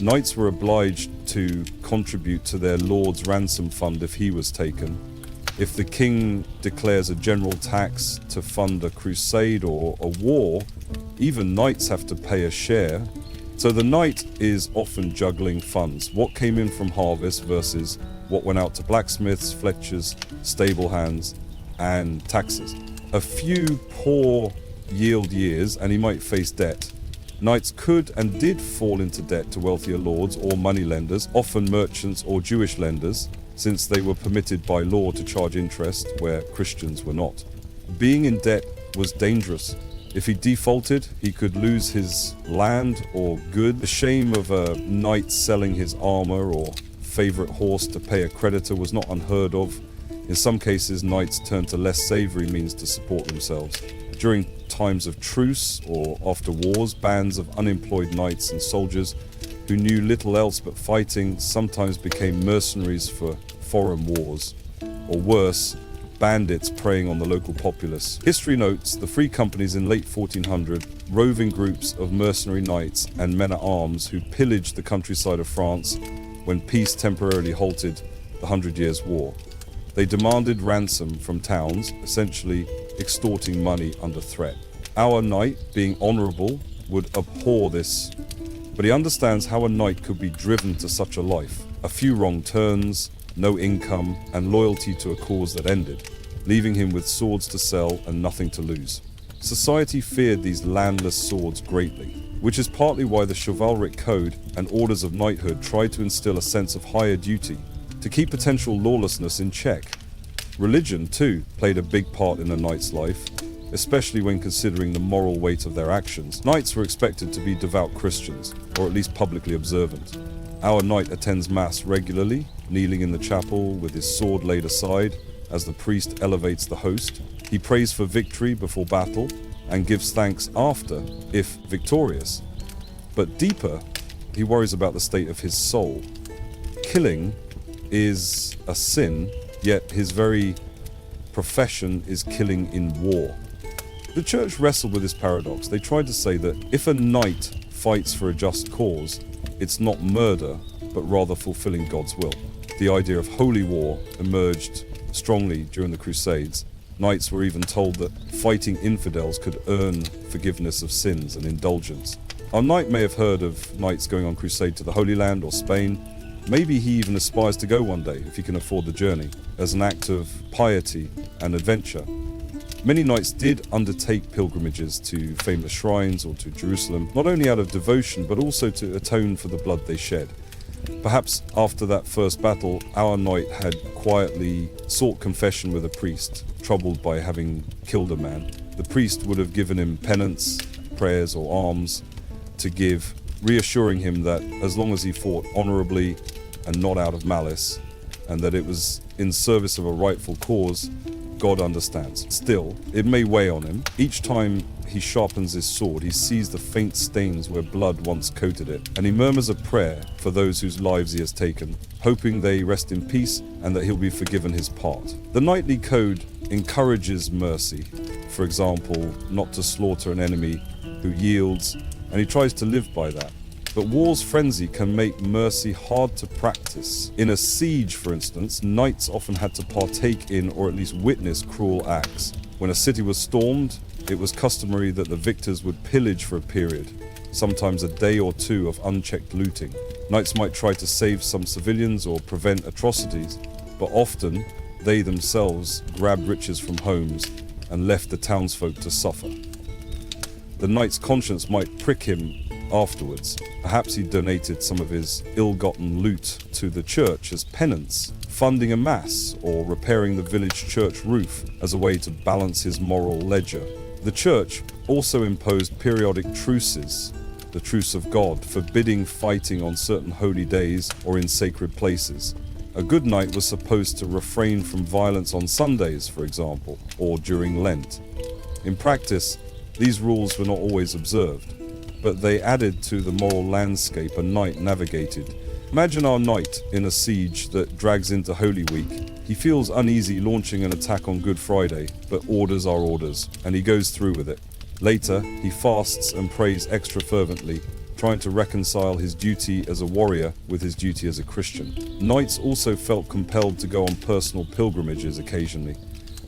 Knights were obliged to contribute to their lord's ransom fund if he was taken. If the king declares a general tax to fund a crusade or a war, even knights have to pay a share. So the knight is often juggling funds. What came in from harvest versus what went out to blacksmiths, fletchers, stable hands, and taxes. A few poor yield years and he might face debt. Knights could and did fall into debt to wealthier lords or moneylenders, often merchants or Jewish lenders, since they were permitted by law to charge interest where Christians were not. Being in debt was dangerous. If he defaulted, he could lose his land or good. The shame of a knight selling his armor or favorite horse to pay a creditor was not unheard of. In some cases, knights turned to less savory means to support themselves. During times of truce or after wars, bands of unemployed knights and soldiers who knew little else but fighting sometimes became mercenaries for foreign wars, or worse, bandits preying on the local populace. History notes the free companies in late 1400, roving groups of mercenary knights and men-at-arms who pillaged the countryside of France when peace temporarily halted the 100 Years' War. They demanded ransom from towns, essentially extorting money under threat. Our knight, being honourable, would abhor this, but he understands how a knight could be driven to such a life. A few wrong turns, no income, and loyalty to a cause that ended, leaving him with swords to sell and nothing to lose. Society feared these landless swords greatly, which is partly why the chivalric code and orders of knighthood tried to instill a sense of higher duty to keep potential lawlessness in check. Religion, too, played a big part in a knight's life, especially when considering the moral weight of their actions. Knights were expected to be devout Christians, or at least publicly observant. Our knight attends Mass regularly, kneeling in the chapel with his sword laid aside as the priest elevates the host. He prays for victory before battle and gives thanks after, if victorious. But deeper, he worries about the state of his soul. Killing is a sin, yet his very profession is killing in war. The church wrestled with this paradox. They tried to say that if a knight fights for a just cause, it's not murder, but rather fulfilling God's will. The idea of holy war emerged strongly during the Crusades. Knights were even told that fighting infidels could earn forgiveness of sins and indulgence. Our knight may have heard of knights going on crusade to the Holy Land or Spain. Maybe he even aspires to go one day, if he can afford the journey, as an act of piety and adventure. Many knights did undertake pilgrimages to famous shrines or to Jerusalem, not only out of devotion, but also to atone for the blood they shed. Perhaps after that first battle, our knight had quietly sought confession with a priest, troubled by having killed a man. The priest would have given him penance, prayers, or alms to give, reassuring him that as long as he fought honourably and not out of malice, and that it was in service of a rightful cause, God understands. Still, it may weigh on him. Each time he sharpens his sword, he sees the faint stains where blood once coated it, and he murmurs a prayer for those whose lives he has taken, hoping they rest in peace and that he'll be forgiven his part. The knightly code encourages mercy, for example, not to slaughter an enemy who yields, and he tries to live by that. But war's frenzy can make mercy hard to practice. In a siege, for instance, knights often had to partake in or at least witness cruel acts. When a city was stormed, it was customary that the victors would pillage for a period, sometimes a day or two of unchecked looting. Knights might try to save some civilians or prevent atrocities, but often they themselves grabbed riches from homes and left the townsfolk to suffer. The knight's conscience might prick him afterwards. Perhaps he donated some of his ill-gotten loot to the church as penance, funding a mass or repairing the village church roof as a way to balance his moral ledger. The church also imposed periodic truces, the truce of God, forbidding fighting on certain holy days or in sacred places. A good knight was supposed to refrain from violence on Sundays, for example, or during Lent. In practice, these rules were not always observed, but they added to the moral landscape a knight navigated. Imagine our knight in a siege that drags into Holy Week. He feels uneasy launching an attack on Good Friday, but orders are orders, and he goes through with it. Later, he fasts and prays extra fervently, trying to reconcile his duty as a warrior with his duty as a Christian. Knights also felt compelled to go on personal pilgrimages occasionally.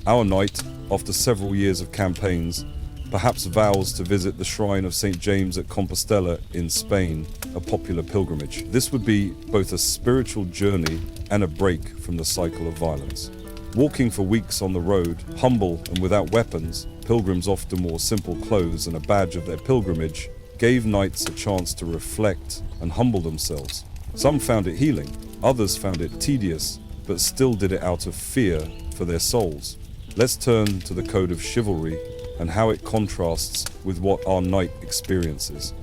Our knight, after several years of campaigns, perhaps vows to visit the shrine of St. James at Compostela in Spain, a popular pilgrimage. This would be both a spiritual journey and a break from the cycle of violence. Walking for weeks on the road, humble and without weapons, pilgrims often wore simple clothes and a badge of their pilgrimage gave knights a chance to reflect and humble themselves. Some found it healing, others found it tedious, but still did it out of fear for their souls. Let's turn to the code of chivalry and how it contrasts with what our knight experiences.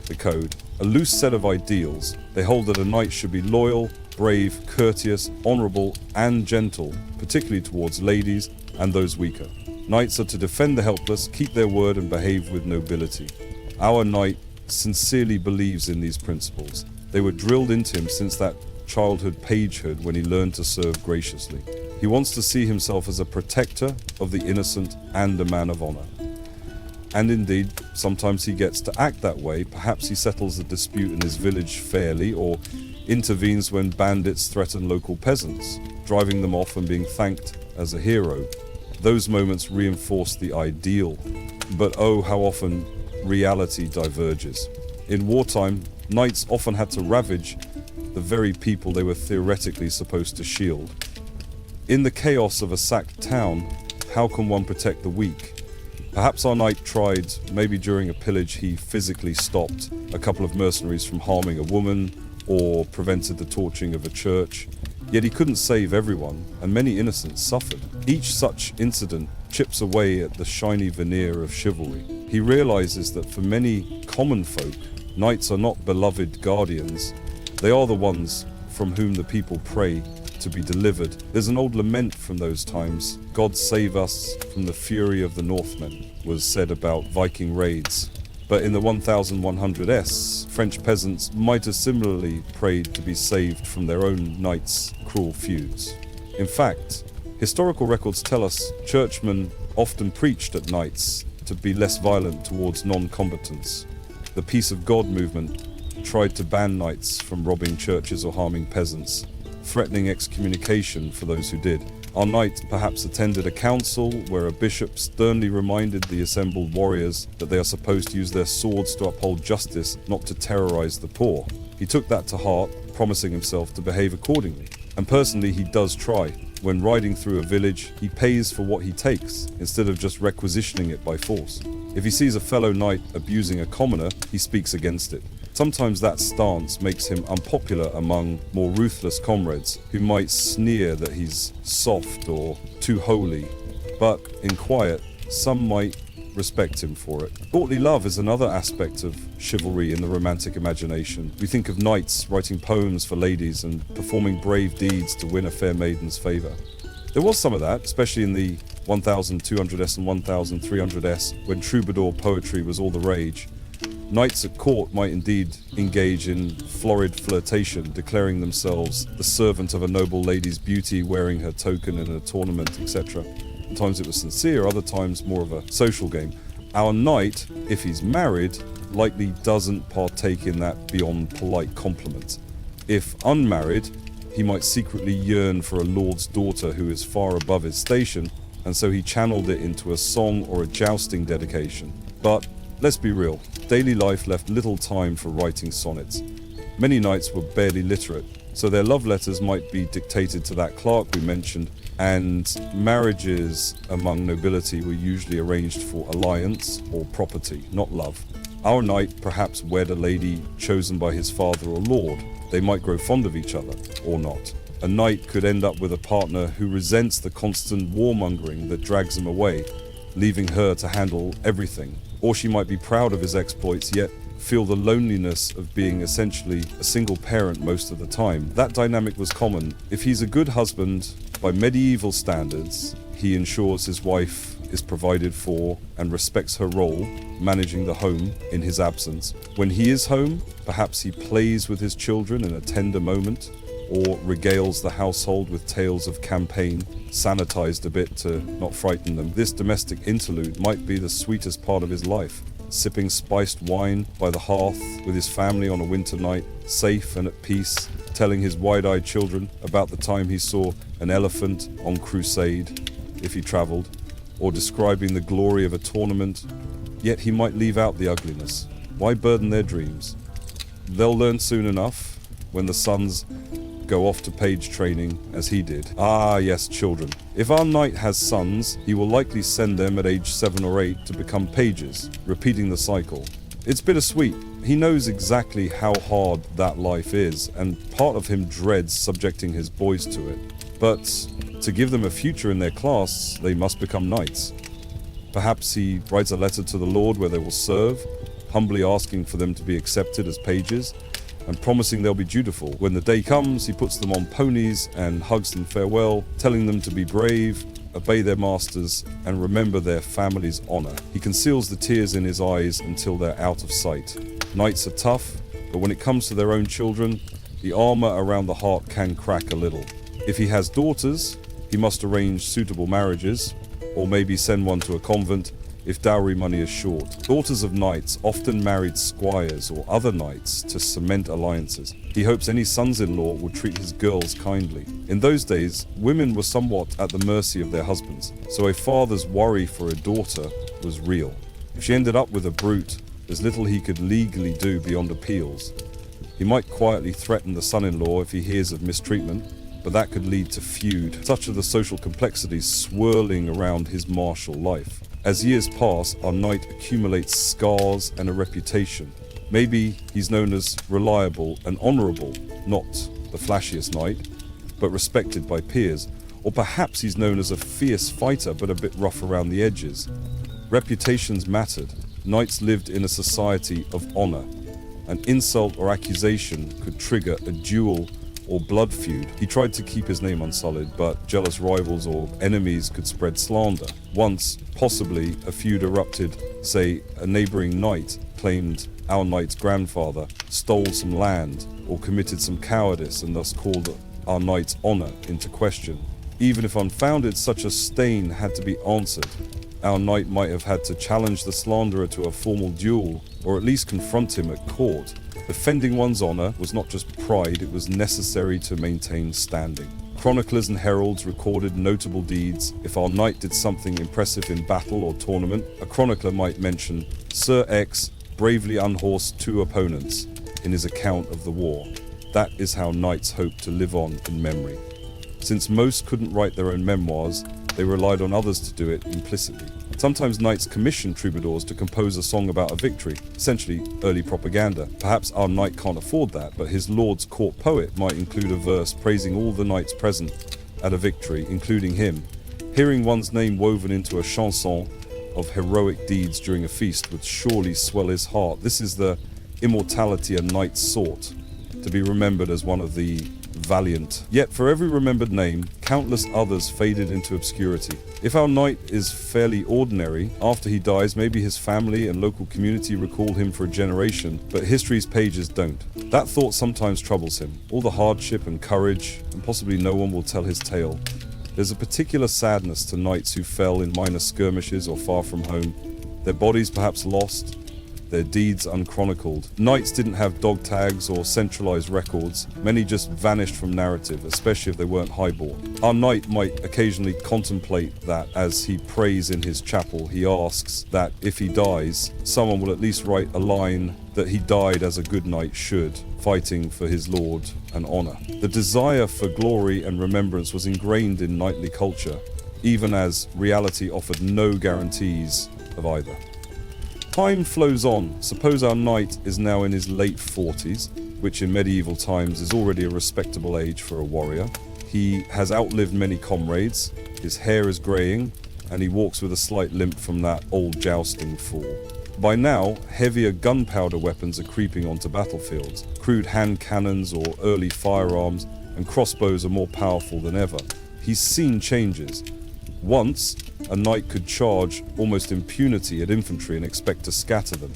The code, a loose set of ideals. They hold that a knight should be loyal, brave, courteous, honorable, and gentle, particularly towards ladies and those weaker. Knights are to defend the helpless, keep their word, and behave with nobility. Our knight sincerely believes in these principles. They were drilled into him since that childhood pagehood when he learned to serve graciously. He wants to see himself as a protector of the innocent and a man of honor. And indeed, sometimes he gets to act that way. Perhaps he settles a dispute in his village fairly, or intervenes when bandits threaten local peasants, driving them off and being thanked as a hero. Those moments reinforce the ideal, but oh, how often reality diverges. In wartime, knights often had to ravage the very people they were theoretically supposed to shield. In the chaos of a sacked town, how can one protect the weak? Perhaps our knight tried. Maybe during a pillage he physically stopped a couple of mercenaries from harming a woman or prevented the torching of a church. Yet he couldn't save everyone, and many innocents suffered. Each such incident chips away at the shiny veneer of chivalry. He realizes that for many common folk, knights are not beloved guardians. They are the ones from whom the people pray to be delivered. There's an old lament from those times. God save us from the fury of the Northmen, was said about Viking raids. But in the 1100s, French peasants might have similarly prayed to be saved from their own knights' cruel feuds. In fact, historical records tell us churchmen often preached at nights to be less violent towards non-combatants. The Peace of God movement tried to ban knights from robbing churches or harming peasants, threatening excommunication for those who did. Our knight perhaps attended a council where a bishop sternly reminded the assembled warriors that they are supposed to use their swords to uphold justice, not to terrorize the poor. He took that to heart, promising himself to behave accordingly. And personally, he does try. When riding through a village, he pays for what he takes, instead of just requisitioning it by force. If he sees a fellow knight abusing a commoner, he speaks against it. Sometimes that stance makes him unpopular among more ruthless comrades who might sneer that he's soft or too holy. But in quiet, some might respect him for it. Courtly love is another aspect of chivalry in the romantic imagination. We think of knights writing poems for ladies and performing brave deeds to win a fair maiden's favor. There was some of that, especially in the 1200s and 1300s, when troubadour poetry was all the rage. Knights at court might indeed engage in florid flirtation, declaring themselves the servant of a noble lady's beauty, wearing her token in a tournament, etc. Sometimes it was sincere, other times more of a social game. Our knight, if he's married, likely doesn't partake in that beyond polite compliment. If unmarried, he might secretly yearn for a lord's daughter who is far above his station, and so he channeled it into a song or a jousting dedication. But let's be real, daily life left little time for writing sonnets. Many knights were barely literate, so their love letters might be dictated to that clerk we mentioned, and marriages among nobility were usually arranged for alliance or property, not love. Our knight perhaps wed a lady chosen by his father or lord. They might grow fond of each other, or not. A knight could end up with a partner who resents the constant warmongering that drags him away, leaving her to handle everything. Or she might be proud of his exploits, yet feel the loneliness of being essentially a single parent most of the time. That dynamic was common. If he's a good husband, by medieval standards, he ensures his wife is provided for and respects her role, managing the home in his absence. When he is home, perhaps he plays with his children in a tender moment, or regales the household with tales of campaign, sanitized a bit to not frighten them. This domestic interlude might be the sweetest part of his life, sipping spiced wine by the hearth with his family on a winter night, safe and at peace, telling his wide-eyed children about the time he saw an elephant on crusade, if he traveled, or describing the glory of a tournament. Yet he might leave out the ugliness. Why burden their dreams? They'll learn soon enough when the sons go off to page training as he did. Ah yes, children. If our knight has sons, he will likely send them at age 7 or 8 to become pages, repeating the cycle. It's bittersweet. He knows exactly how hard that life is, and part of him dreads subjecting his boys to it. But to give them a future in their class, they must become knights. Perhaps he writes a letter to the Lord where they will serve, humbly asking for them to be accepted as pages, and promising they'll be dutiful. When the day comes, he puts them on ponies and hugs them farewell, telling them to be brave, obey their masters, and remember their family's honor. He conceals the tears in his eyes until they're out of sight. Knights are tough, but when it comes to their own children, the armor around the heart can crack a little. If he has daughters, he must arrange suitable marriages, or maybe send one to a convent if dowry money is short. Daughters of knights often married squires or other knights to cement alliances. He hopes any sons-in-law will treat his girls kindly. In those days, women were somewhat at the mercy of their husbands, so a father's worry for a daughter was real. If she ended up with a brute, there's little he could legally do beyond appeals. He might quietly threaten the son-in-law if he hears of mistreatment, but that could lead to feud. Such are the social complexities swirling around his martial life. As years pass, our knight accumulates scars and a reputation. Maybe he's known as reliable and honorable, not the flashiest knight, but respected by peers. Or perhaps he's known as a fierce fighter, but a bit rough around the edges. Reputations mattered. Knights lived in a society of honor. An insult or accusation could trigger a duel or blood feud. He tried to keep his name unsullied, but jealous rivals or enemies could spread slander. Once, possibly, a feud erupted. Say, a neighboring knight claimed our knight's grandfather stole some land or committed some cowardice and thus called our knight's honor into question. Even if unfounded, such a stain had to be answered. Our knight might have had to challenge the slanderer to a formal duel, or at least confront him at court. Defending one's honor was not just pride, it was necessary to maintain standing. Chroniclers and heralds recorded notable deeds. If our knight did something impressive in battle or tournament, a chronicler might mention Sir X bravely unhorsed 2 opponents in his account of the war. That is how knights hoped to live on in memory. Since most couldn't write their own memoirs, they relied on others to do it implicitly. Sometimes knights commissioned troubadours to compose a song about a victory, essentially early propaganda. Perhaps our knight can't afford that, but his lord's court poet might include a verse praising all the knights present at a victory, including him. Hearing one's name woven into a chanson of heroic deeds during a feast would surely swell his heart. This is the immortality a knight sought, to be remembered as one of the valiant. Yet for every remembered name, countless others faded into obscurity. If our knight is fairly ordinary, after he dies, maybe his family and local community recall him for a generation, but history's pages don't. That thought sometimes troubles him. All the hardship and courage, and possibly no one will tell his tale. There's a particular sadness to knights who fell in minor skirmishes or far from home. their bodies perhaps lost, their deeds unchronicled. Knights didn't have dog tags or centralized records. Many just vanished from narrative, especially if they weren't highborn. Our knight might occasionally contemplate that as he prays in his chapel. He asks that if he dies, someone will at least write a line that he died as a good knight should, fighting for his lord and honor. The desire for glory and remembrance was ingrained in knightly culture, even as reality offered no guarantees of either. Time flows on. Suppose our knight is now in his late 40s, which in medieval times is already a respectable age for a warrior. He has outlived many comrades, his hair is greying, and he walks with a slight limp from that old jousting fall. By now, heavier gunpowder weapons are creeping onto battlefields. Crude hand cannons or early firearms and crossbows are more powerful than ever. He's seen changes. Once, a knight could charge almost impunity at infantry and expect to scatter them.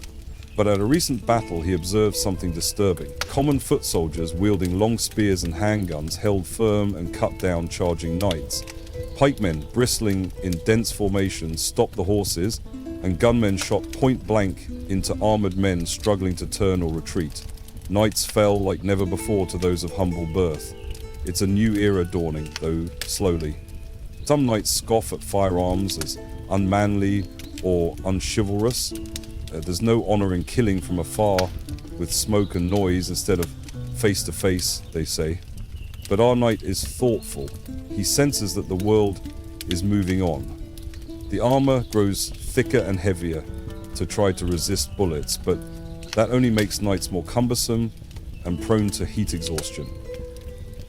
But at a recent battle, he observed something disturbing. Common foot soldiers wielding long spears and handguns held firm and cut down charging knights. Pikemen, bristling in dense formations, stopped the horses, and gunmen shot point blank into armored men struggling to turn or retreat. Knights fell like never before to those of humble birth. It's a new era dawning, though slowly. Some knights scoff at firearms as unmanly or unchivalrous. There's no honor in killing from afar with smoke and noise instead of face to face, they say. But our knight is thoughtful. He senses that the world is moving on. The armor grows thicker and heavier to try to resist bullets, but that only makes knights more cumbersome and prone to heat exhaustion.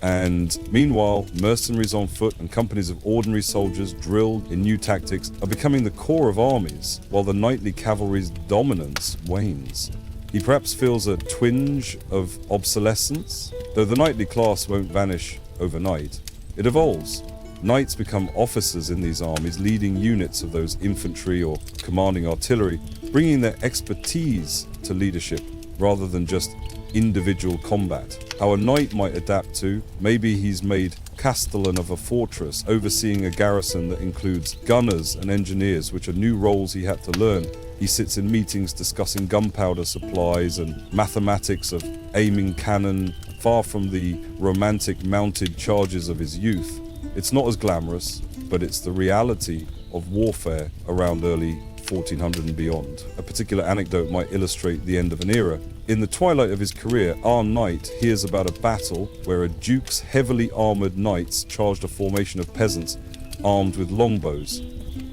And meanwhile, mercenaries on foot and companies of ordinary soldiers drilled in new tactics are becoming the core of armies, while the knightly cavalry's dominance wanes. He perhaps feels a twinge of obsolescence, though the knightly class won't vanish overnight. It evolves. Knights become officers in these armies, leading units of those infantry or commanding artillery, bringing their expertise to leadership rather than just individual combat. How a knight might adapt to, maybe he's made castellan of a fortress, overseeing a garrison that includes gunners and engineers, which are new roles he had to learn. He sits in meetings discussing gunpowder supplies and mathematics of aiming cannon, far from the romantic mounted charges of his youth. It's not as glamorous, but it's the reality of warfare around early 1400 and beyond. A particular anecdote might illustrate the end of an era. In the twilight of his career, our knight hears about a battle where a duke's heavily armoured knights charged a formation of peasants armed with longbows.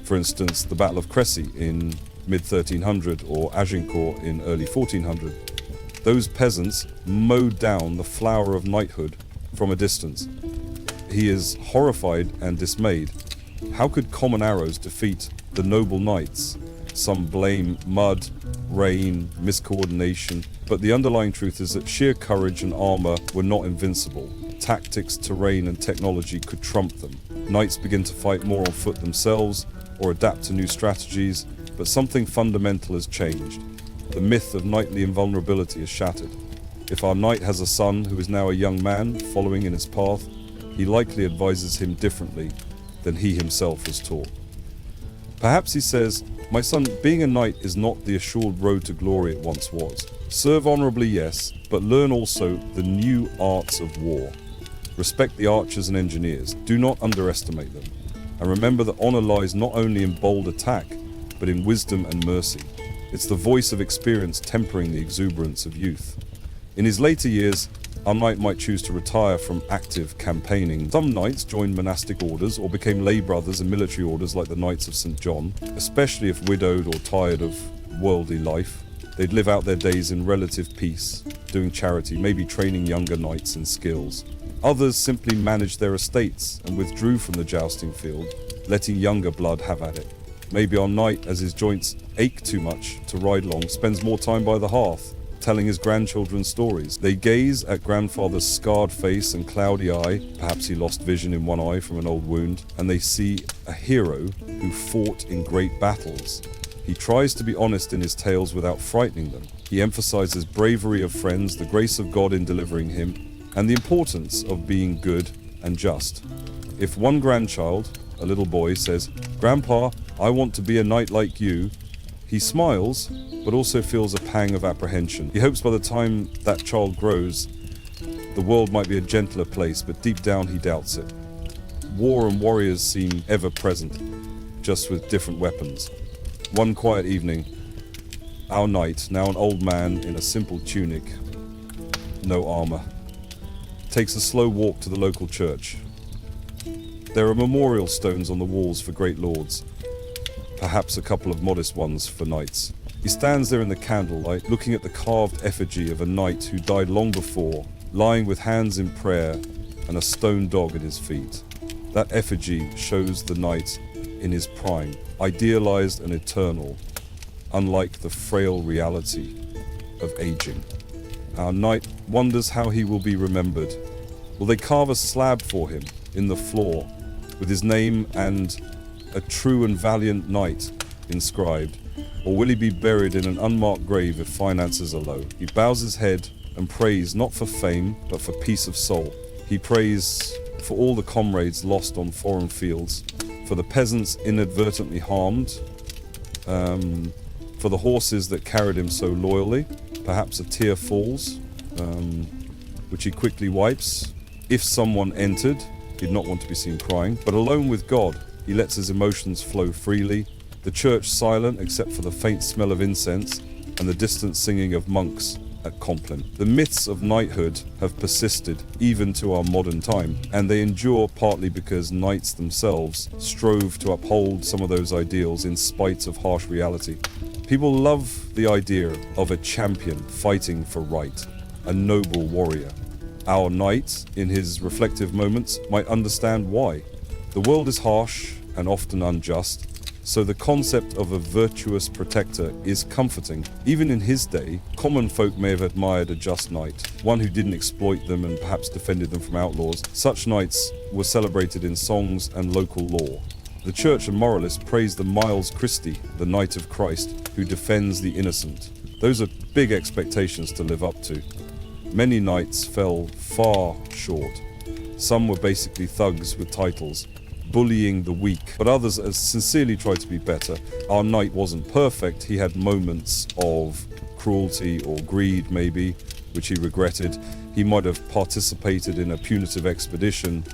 For instance, the Battle of Crécy in mid-1300 or Agincourt in early 1400. Those peasants mowed down the flower of knighthood from a distance. He is horrified and dismayed. How could common arrows defeat the noble knights? Some blame mud, rain, miscoordination, but the underlying truth is that sheer courage and armor were not invincible. Tactics, terrain, and technology could trump them. Knights begin to fight more on foot themselves or adapt to new strategies, but something fundamental has changed. The myth of knightly invulnerability is shattered. If our knight has a son who is now a young man following in his path, he likely advises him differently than he himself was taught. Perhaps he says, "My son, being a knight is not the assured road to glory it once was. Serve honorably, yes, but learn also the new arts of war. Respect the archers and engineers. Do not underestimate them. And remember that honor lies not only in bold attack, but in wisdom and mercy. It's the voice of experience tempering the exuberance of youth." In his later years, our knight might choose to retire from active campaigning. Some knights joined monastic orders or became lay brothers in military orders like the Knights of St. John, especially if widowed or tired of worldly life. They'd live out their days in relative peace, doing charity, maybe training younger knights in skills. Others simply managed their estates and withdrew from the jousting field, letting younger blood have at it. Maybe our knight, as his joints ache too much to ride long, spends more time by the hearth, telling his grandchildren stories. They gaze at grandfather's scarred face and cloudy eye, perhaps he lost vision in one eye from an old wound, and they see a hero who fought in great battles. He tries to be honest in his tales without frightening them. He emphasizes bravery of friends, the grace of God in delivering him, and the importance of being good and just. If one grandchild, a little boy, says, "Grandpa, I want to be a knight like you," He smiles, but also feels a pang of apprehension. He hopes by the time that child grows, the world might be a gentler place, but deep down he doubts it. War and warriors seem ever present, just with different weapons. One quiet evening, our knight, now an old man in a simple tunic, no armor, takes a slow walk to the local church. There are memorial stones on the walls for great lords, perhaps a couple of modest ones for knights. He stands there in the candlelight, looking at the carved effigy of a knight who died long before, lying with hands in prayer and a stone dog at his feet. That effigy shows the knight in his prime, idealized and eternal, unlike the frail reality of aging. Our knight wonders how he will be remembered. Will they carve a slab for him in the floor with his name and "a true and valiant knight" inscribed? Or will he be buried in an unmarked grave if finances are low? He bows his head and prays not for fame, but for peace of soul. He prays for all the comrades lost on foreign fields, for the peasants inadvertently harmed, for the horses that carried him so loyally. Perhaps a tear falls, which he quickly wipes. If someone entered, he'd not want to be seen crying, but alone with God, he lets his emotions flow freely. The church silent except for the faint smell of incense and the distant singing of monks at Compline. The myths of knighthood have persisted even to our modern time, and they endure partly because knights themselves strove to uphold some of those ideals in spite of harsh reality. People love the idea of a champion fighting for right, a noble warrior. Our knight, in his reflective moments, might understand why. The world is harsh and often unjust, so the concept of a virtuous protector is comforting. Even in his day, common folk may have admired a just knight, one who didn't exploit them and perhaps defended them from outlaws. Such knights were celebrated in songs and local lore. The church and moralists praise the Miles Christi, the Knight of Christ, who defends the innocent. Those are big expectations to live up to. Many knights fell far short. Some were basically thugs with titles, bullying the weak, but others sincerely tried to be better. Our knight wasn't perfect. He had moments of cruelty or greed, maybe, which he regretted. He might have participated in a punitive expedition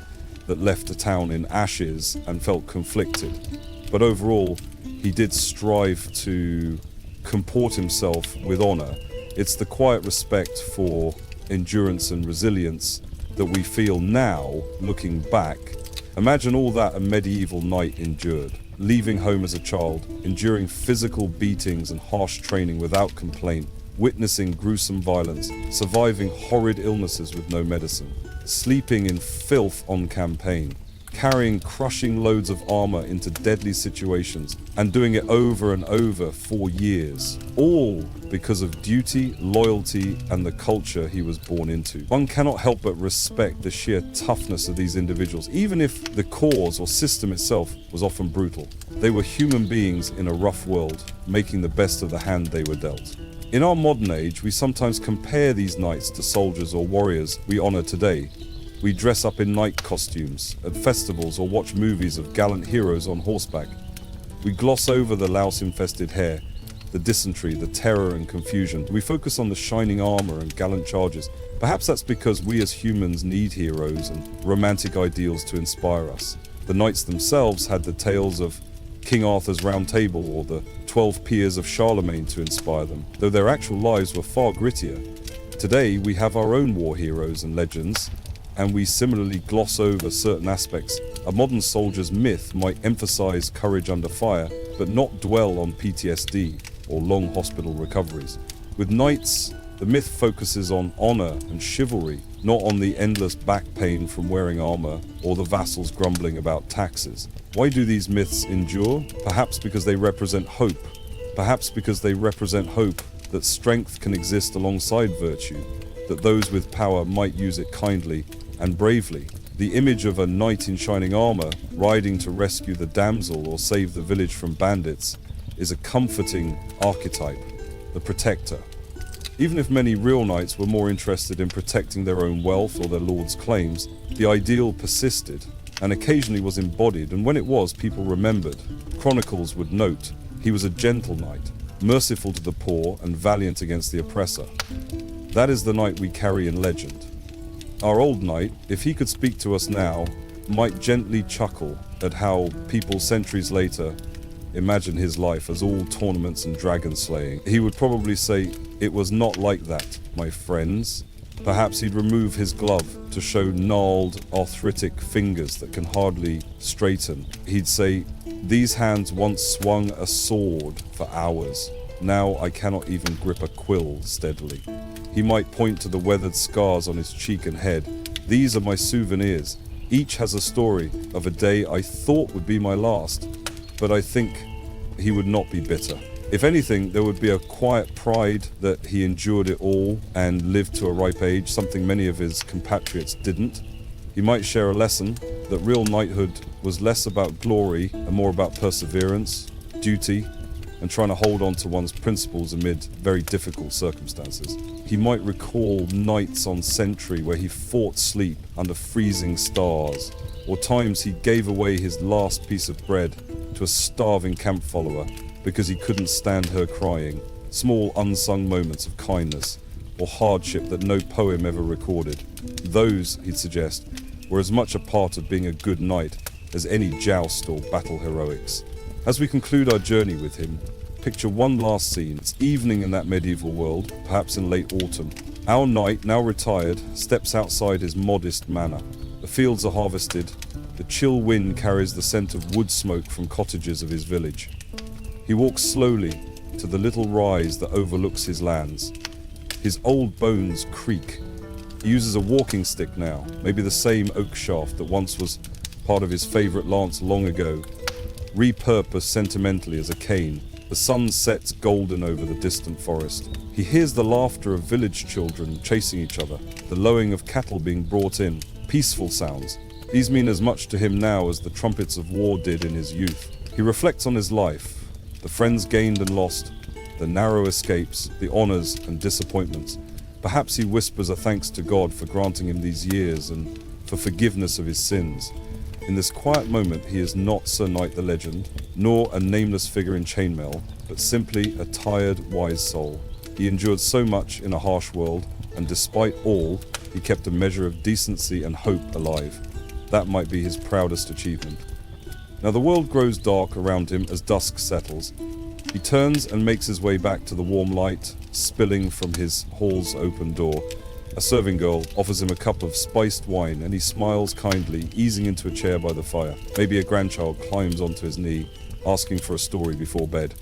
that left a town in ashes and felt conflicted. But overall, he did strive to comport himself with honor. It's the quiet respect for endurance and resilience that we feel now, looking back. Imagine all that a medieval knight endured, leaving home as a child, enduring physical beatings and harsh training without complaint, witnessing gruesome violence, surviving horrid illnesses with no medicine, sleeping in filth on campaign, carrying crushing loads of armor into deadly situations, and doing it over and over for years, all because of duty, loyalty, and the culture he was born into. One cannot help but respect the sheer toughness of these individuals, even if the cause or system itself was often brutal. They were human beings in a rough world, making the best of the hand they were dealt. In our modern age, we sometimes compare these knights to soldiers or warriors we honor today. We dress up in knight costumes at festivals or watch movies of gallant heroes on horseback. We gloss over the louse-infested hair, the dysentery, the terror and confusion. We focus on the shining armor and gallant charges. Perhaps that's because we as humans need heroes and romantic ideals to inspire us. The knights themselves had the tales of King Arthur's Round Table or the 12 Peers of Charlemagne to inspire them, though their actual lives were far grittier. Today we have our own war heroes and legends, and we similarly gloss over certain aspects. A modern soldier's myth might emphasize courage under fire, but not dwell on PTSD or long hospital recoveries. With knights, the myth focuses on honor and chivalry, not on the endless back pain from wearing armor or the vassals grumbling about taxes. Why do these myths endure? Perhaps because they represent hope. Perhaps because they represent hope that strength can exist alongside virtue, that those with power might use it kindly and bravely. The image of a knight in shining armor riding to rescue the damsel or save the village from bandits is a comforting archetype, the protector. Even if many real knights were more interested in protecting their own wealth or their lord's claims, the ideal persisted and occasionally was embodied, and when it was, people remembered. Chronicles would note, he was a gentle knight, merciful to the poor and valiant against the oppressor. That is the knight we carry in legend. Our old knight, if he could speak to us now, might gently chuckle at how people centuries later imagine his life as all tournaments and dragon slaying. He would probably say, "It was not like that, my friends." Perhaps he'd remove his glove to show gnarled, arthritic fingers that can hardly straighten. He'd say, "These hands once swung a sword for hours. Now I cannot even grip a quill steadily." He might point to the weathered scars on his cheek and head. "These are my souvenirs. Each has a story of a day I thought would be my last." But I think he would not be bitter. If anything, there would be a quiet pride that he endured it all and lived to a ripe age, something many of his compatriots didn't. He might share a lesson that real knighthood was less about glory and more about perseverance, duty, and trying to hold on to one's principles amid very difficult circumstances. He might recall nights on sentry where he fought sleep under freezing stars, or times he gave away his last piece of bread to a starving camp follower because he couldn't stand her crying. Small unsung moments of kindness or hardship that no poem ever recorded. Those, he'd suggest, were as much a part of being a good knight as any joust or battle heroics. As we conclude our journey with him, picture one last scene. It's evening in that medieval world, perhaps in late autumn. Our knight, now retired, steps outside his modest manor. The fields are harvested. The chill wind carries the scent of wood smoke from cottages of his village. He walks slowly to the little rise that overlooks his lands. His old bones creak. He uses a walking stick now, maybe the same oak shaft that once was part of his favourite lance long ago, repurposed sentimentally as a cane. The sun sets golden over the distant forest. He hears the laughter of village children chasing each other, the lowing of cattle being brought in, peaceful sounds. These mean as much to him now as the trumpets of war did in his youth. He reflects on his life, the friends gained and lost, the narrow escapes, the honours and disappointments. Perhaps he whispers a thanks to God for granting him these years and for forgiveness of his sins. In this quiet moment, he is not Sir Knight the Legend, nor a nameless figure in chainmail, but simply a tired, wise soul. He endured so much in a harsh world, and despite all, he kept a measure of decency and hope alive. That might be his proudest achievement. Now the world grows dark around him as dusk settles. He turns and makes his way back to the warm light, spilling from his hall's open door. A serving girl offers him a cup of spiced wine and he smiles kindly, easing into a chair by the fire. Maybe a grandchild climbs onto his knee, asking for a story before bed.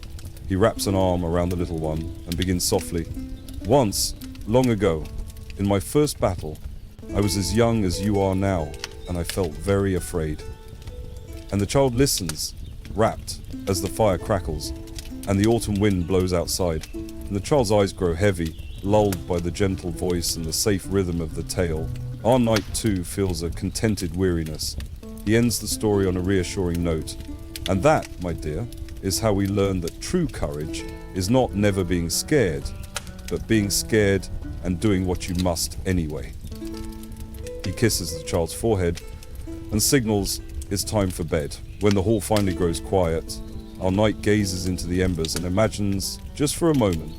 He wraps an arm around the little one and begins softly. "Once, long ago, in my first battle, I was as young as you are now, and I felt very afraid." And the child listens, rapt, as the fire crackles, and the autumn wind blows outside, and the child's eyes grow heavy, lulled by the gentle voice and the safe rhythm of the tale. Our knight too feels a contented weariness. He ends the story on a reassuring note. And that, my dear, is how we learn that true courage is not never being scared, but being scared and doing what you must anyway. He kisses the child's forehead and signals it's time for bed. When the hall finally grows quiet, our knight gazes into the embers and imagines, just for a moment,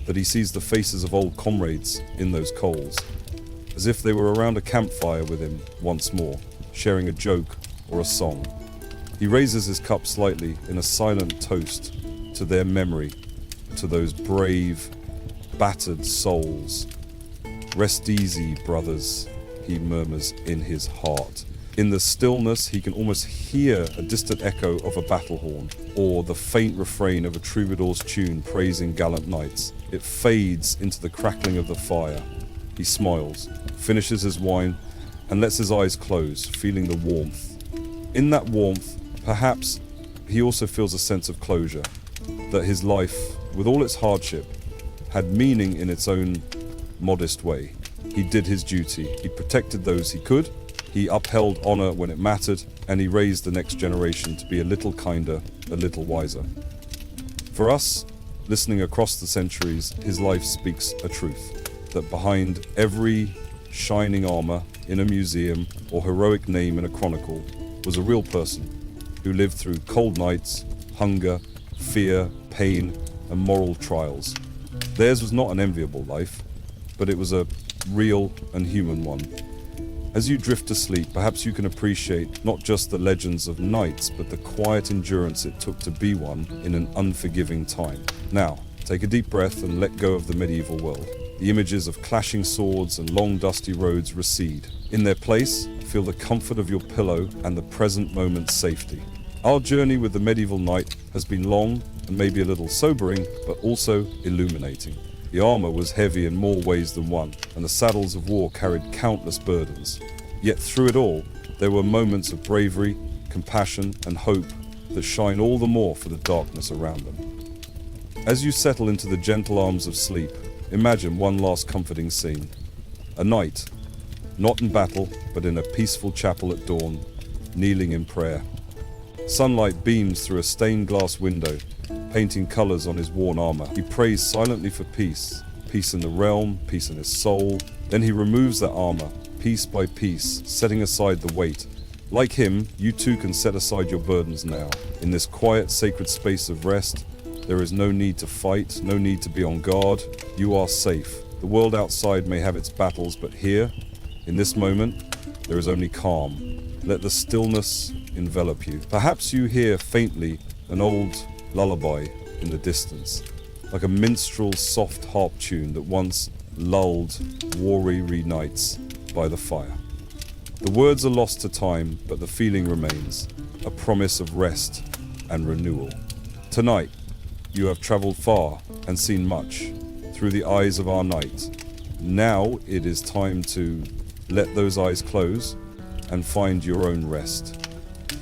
that he sees the faces of old comrades in those coals, as if they were around a campfire with him once more, sharing a joke or a song. He raises his cup slightly in a silent toast to their memory, to those brave, battered souls. "Rest easy, brothers," he murmurs in his heart. In the stillness, he can almost hear a distant echo of a battle horn, or the faint refrain of a troubadour's tune praising gallant knights. It fades into the crackling of the fire. He smiles, finishes his wine, and lets his eyes close, feeling the warmth. In that warmth, perhaps he also feels a sense of closure, that his life, with all its hardship, had meaning in its own modest way. He did his duty. He protected those he could. He upheld honor when it mattered, and he raised the next generation to be a little kinder, a little wiser. For us, listening across the centuries, his life speaks a truth, that behind every shining armor in a museum or heroic name in a chronicle was a real person who lived through cold nights, hunger, fear, pain, and moral trials. Theirs was not an enviable life, but it was a real and human one. As you drift to sleep, perhaps you can appreciate not just the legends of knights, but the quiet endurance it took to be one in an unforgiving time. Now, take a deep breath and let go of the medieval world. The images of clashing swords and long dusty roads recede. In their place, feel the comfort of your pillow and the present moment's safety. Our journey with the medieval knight has been long and maybe a little sobering, but also illuminating. The armor was heavy in more ways than one, and the saddles of war carried countless burdens. Yet through it all, there were moments of bravery, compassion, and hope that shine all the more for the darkness around them. As you settle into the gentle arms of sleep, imagine one last comforting scene. A knight, not in battle, but in a peaceful chapel at dawn, kneeling in prayer. Sunlight beams through a stained glass window, painting colors on his worn armor. He prays silently for peace, peace in the realm, peace in his soul. Then he removes that armor, piece by piece, setting aside the weight. Like him, you too can set aside your burdens now. In this quiet, sacred space of rest, there is no need to fight, no need to be on guard. You are safe. The world outside may have its battles, but here, in this moment, there is only calm. Let the stillness envelop you. Perhaps you hear faintly an old lullaby in the distance, like a minstrel's soft harp tune that once lulled weary nights by the fire. The words are lost to time, but the feeling remains, a promise of rest and renewal. Tonight, you have traveled far and seen much through the eyes of our knight. Now it is time to let those eyes close and find your own rest.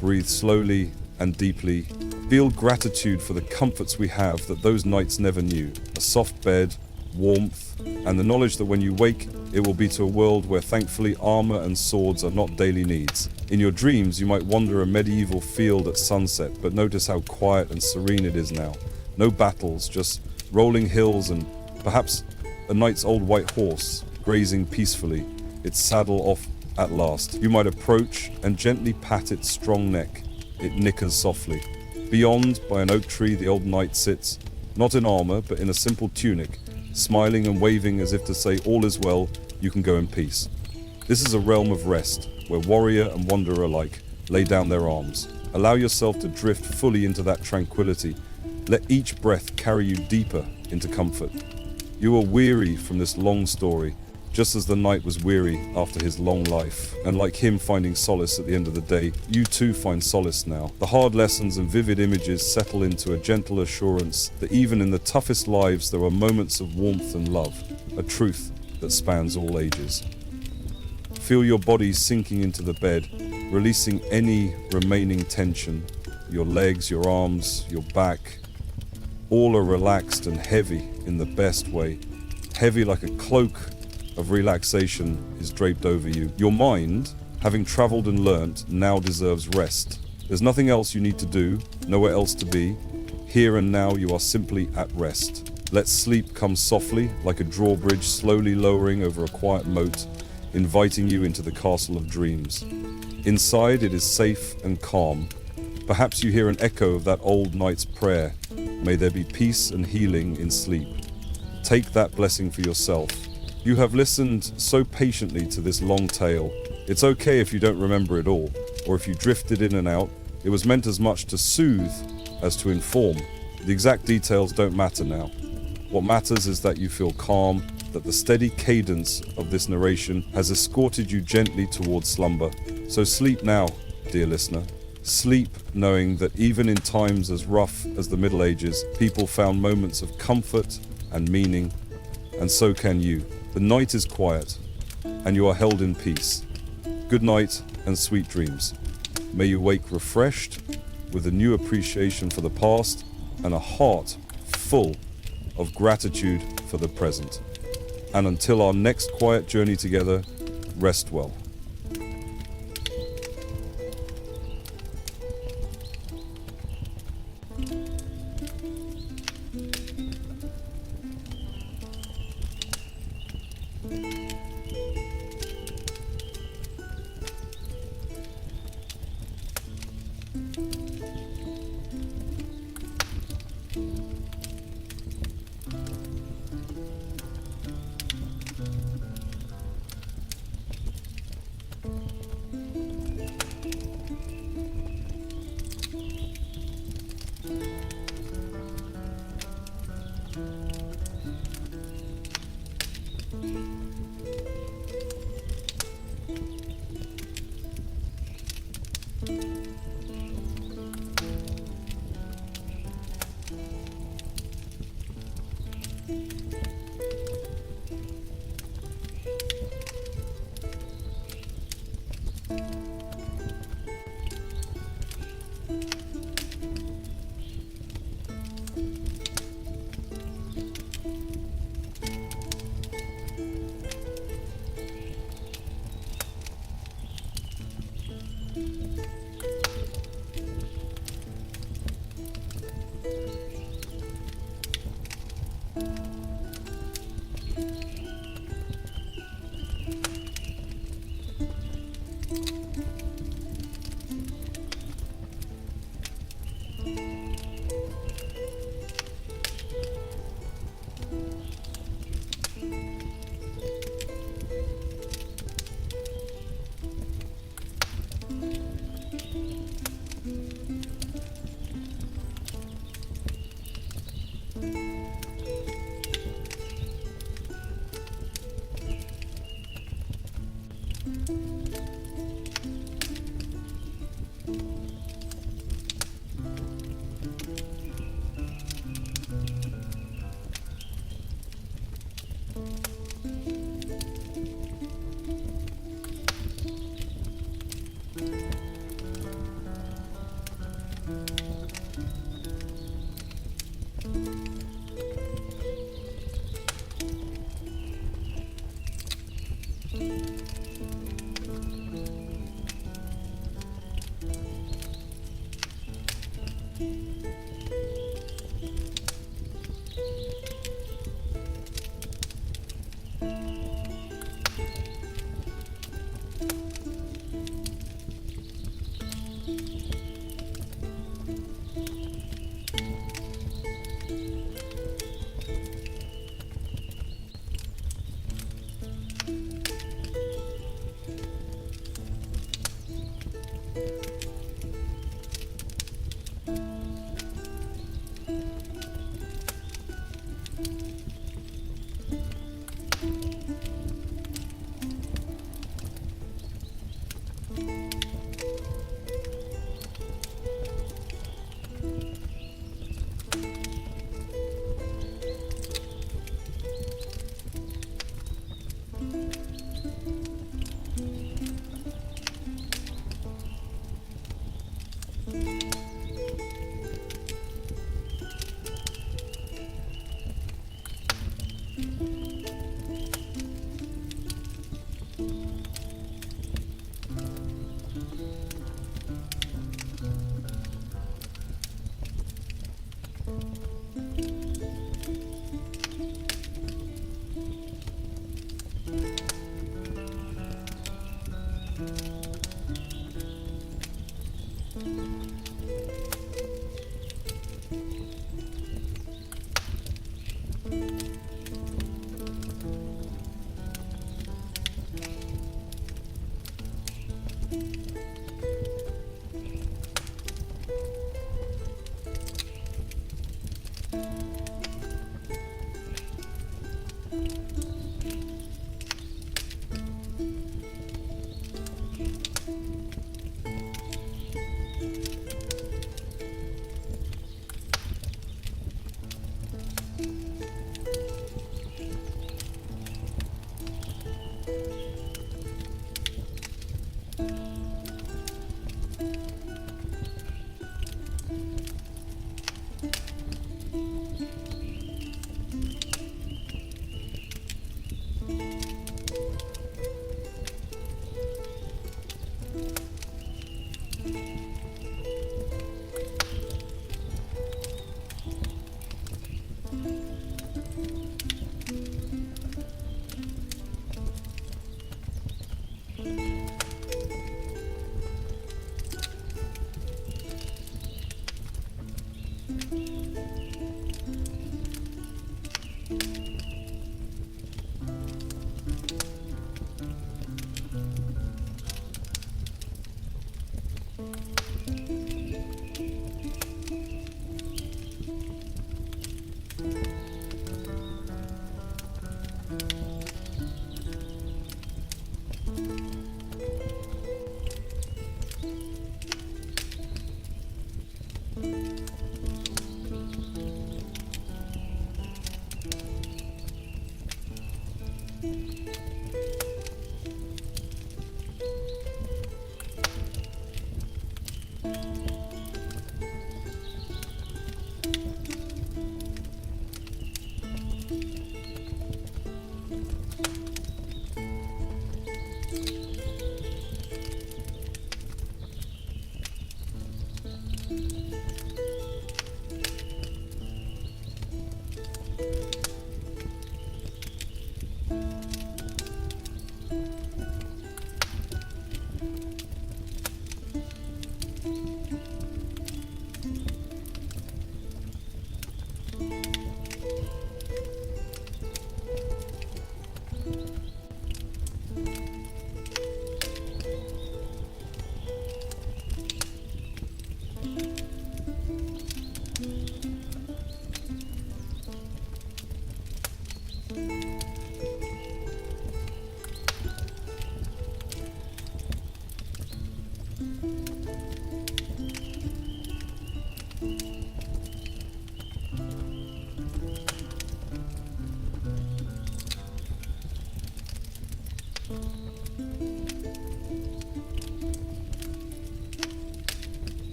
Breathe slowly and deeply. Feel gratitude for the comforts we have that those nights never knew. A soft bed, warmth, and the knowledge that when you wake, it will be to a world where thankfully armor and swords are not daily needs. In your dreams, you might wander a medieval field at sunset, but notice how quiet and serene it is now. No battles, just rolling hills and perhaps a knight's old white horse grazing peacefully, its saddle off at last. You might approach and gently pat its strong neck. It nickers softly. Beyond, by an oak tree, the old knight sits, not in armor, but in a simple tunic, smiling and waving as if to say, all is well, you can go in peace. This is a realm of rest, where warrior and wanderer alike lay down their arms. Allow yourself to drift fully into that tranquility. Let each breath carry you deeper into comfort. You are weary from this long story, just as the knight was weary after his long life. And like him finding solace at the end of the day, you too find solace now. The hard lessons and vivid images settle into a gentle assurance that even in the toughest lives there are moments of warmth and love, a truth that spans all ages. Feel your body sinking into the bed, releasing any remaining tension. Your legs, your arms, your back, all are relaxed and heavy in the best way. Heavy like a cloak of relaxation is draped over you. Your mind, having traveled and learnt, now deserves rest. There's nothing else you need to do, nowhere else to be. Here and now you are simply at rest. Let sleep come softly, like a drawbridge slowly lowering over a quiet moat, inviting you into the castle of dreams. Inside it is safe and calm. Perhaps you hear an echo of that old knight's prayer. May there be peace and healing in sleep. Take that blessing for yourself. You have listened so patiently to this long tale. It's okay if you don't remember it all, or if you drifted in and out. It was meant as much to soothe as to inform. The exact details don't matter now. What matters is that you feel calm, that the steady cadence of this narration has escorted you gently towards slumber. So sleep now, dear listener. Sleep knowing that even in times as rough as the Middle Ages, people found moments of comfort and meaning, and so can you. The night is quiet, and you are held in peace. Good night and sweet dreams. May you wake refreshed, with a new appreciation for the past, and a heart full of gratitude for the present. And until our next quiet journey together, rest well.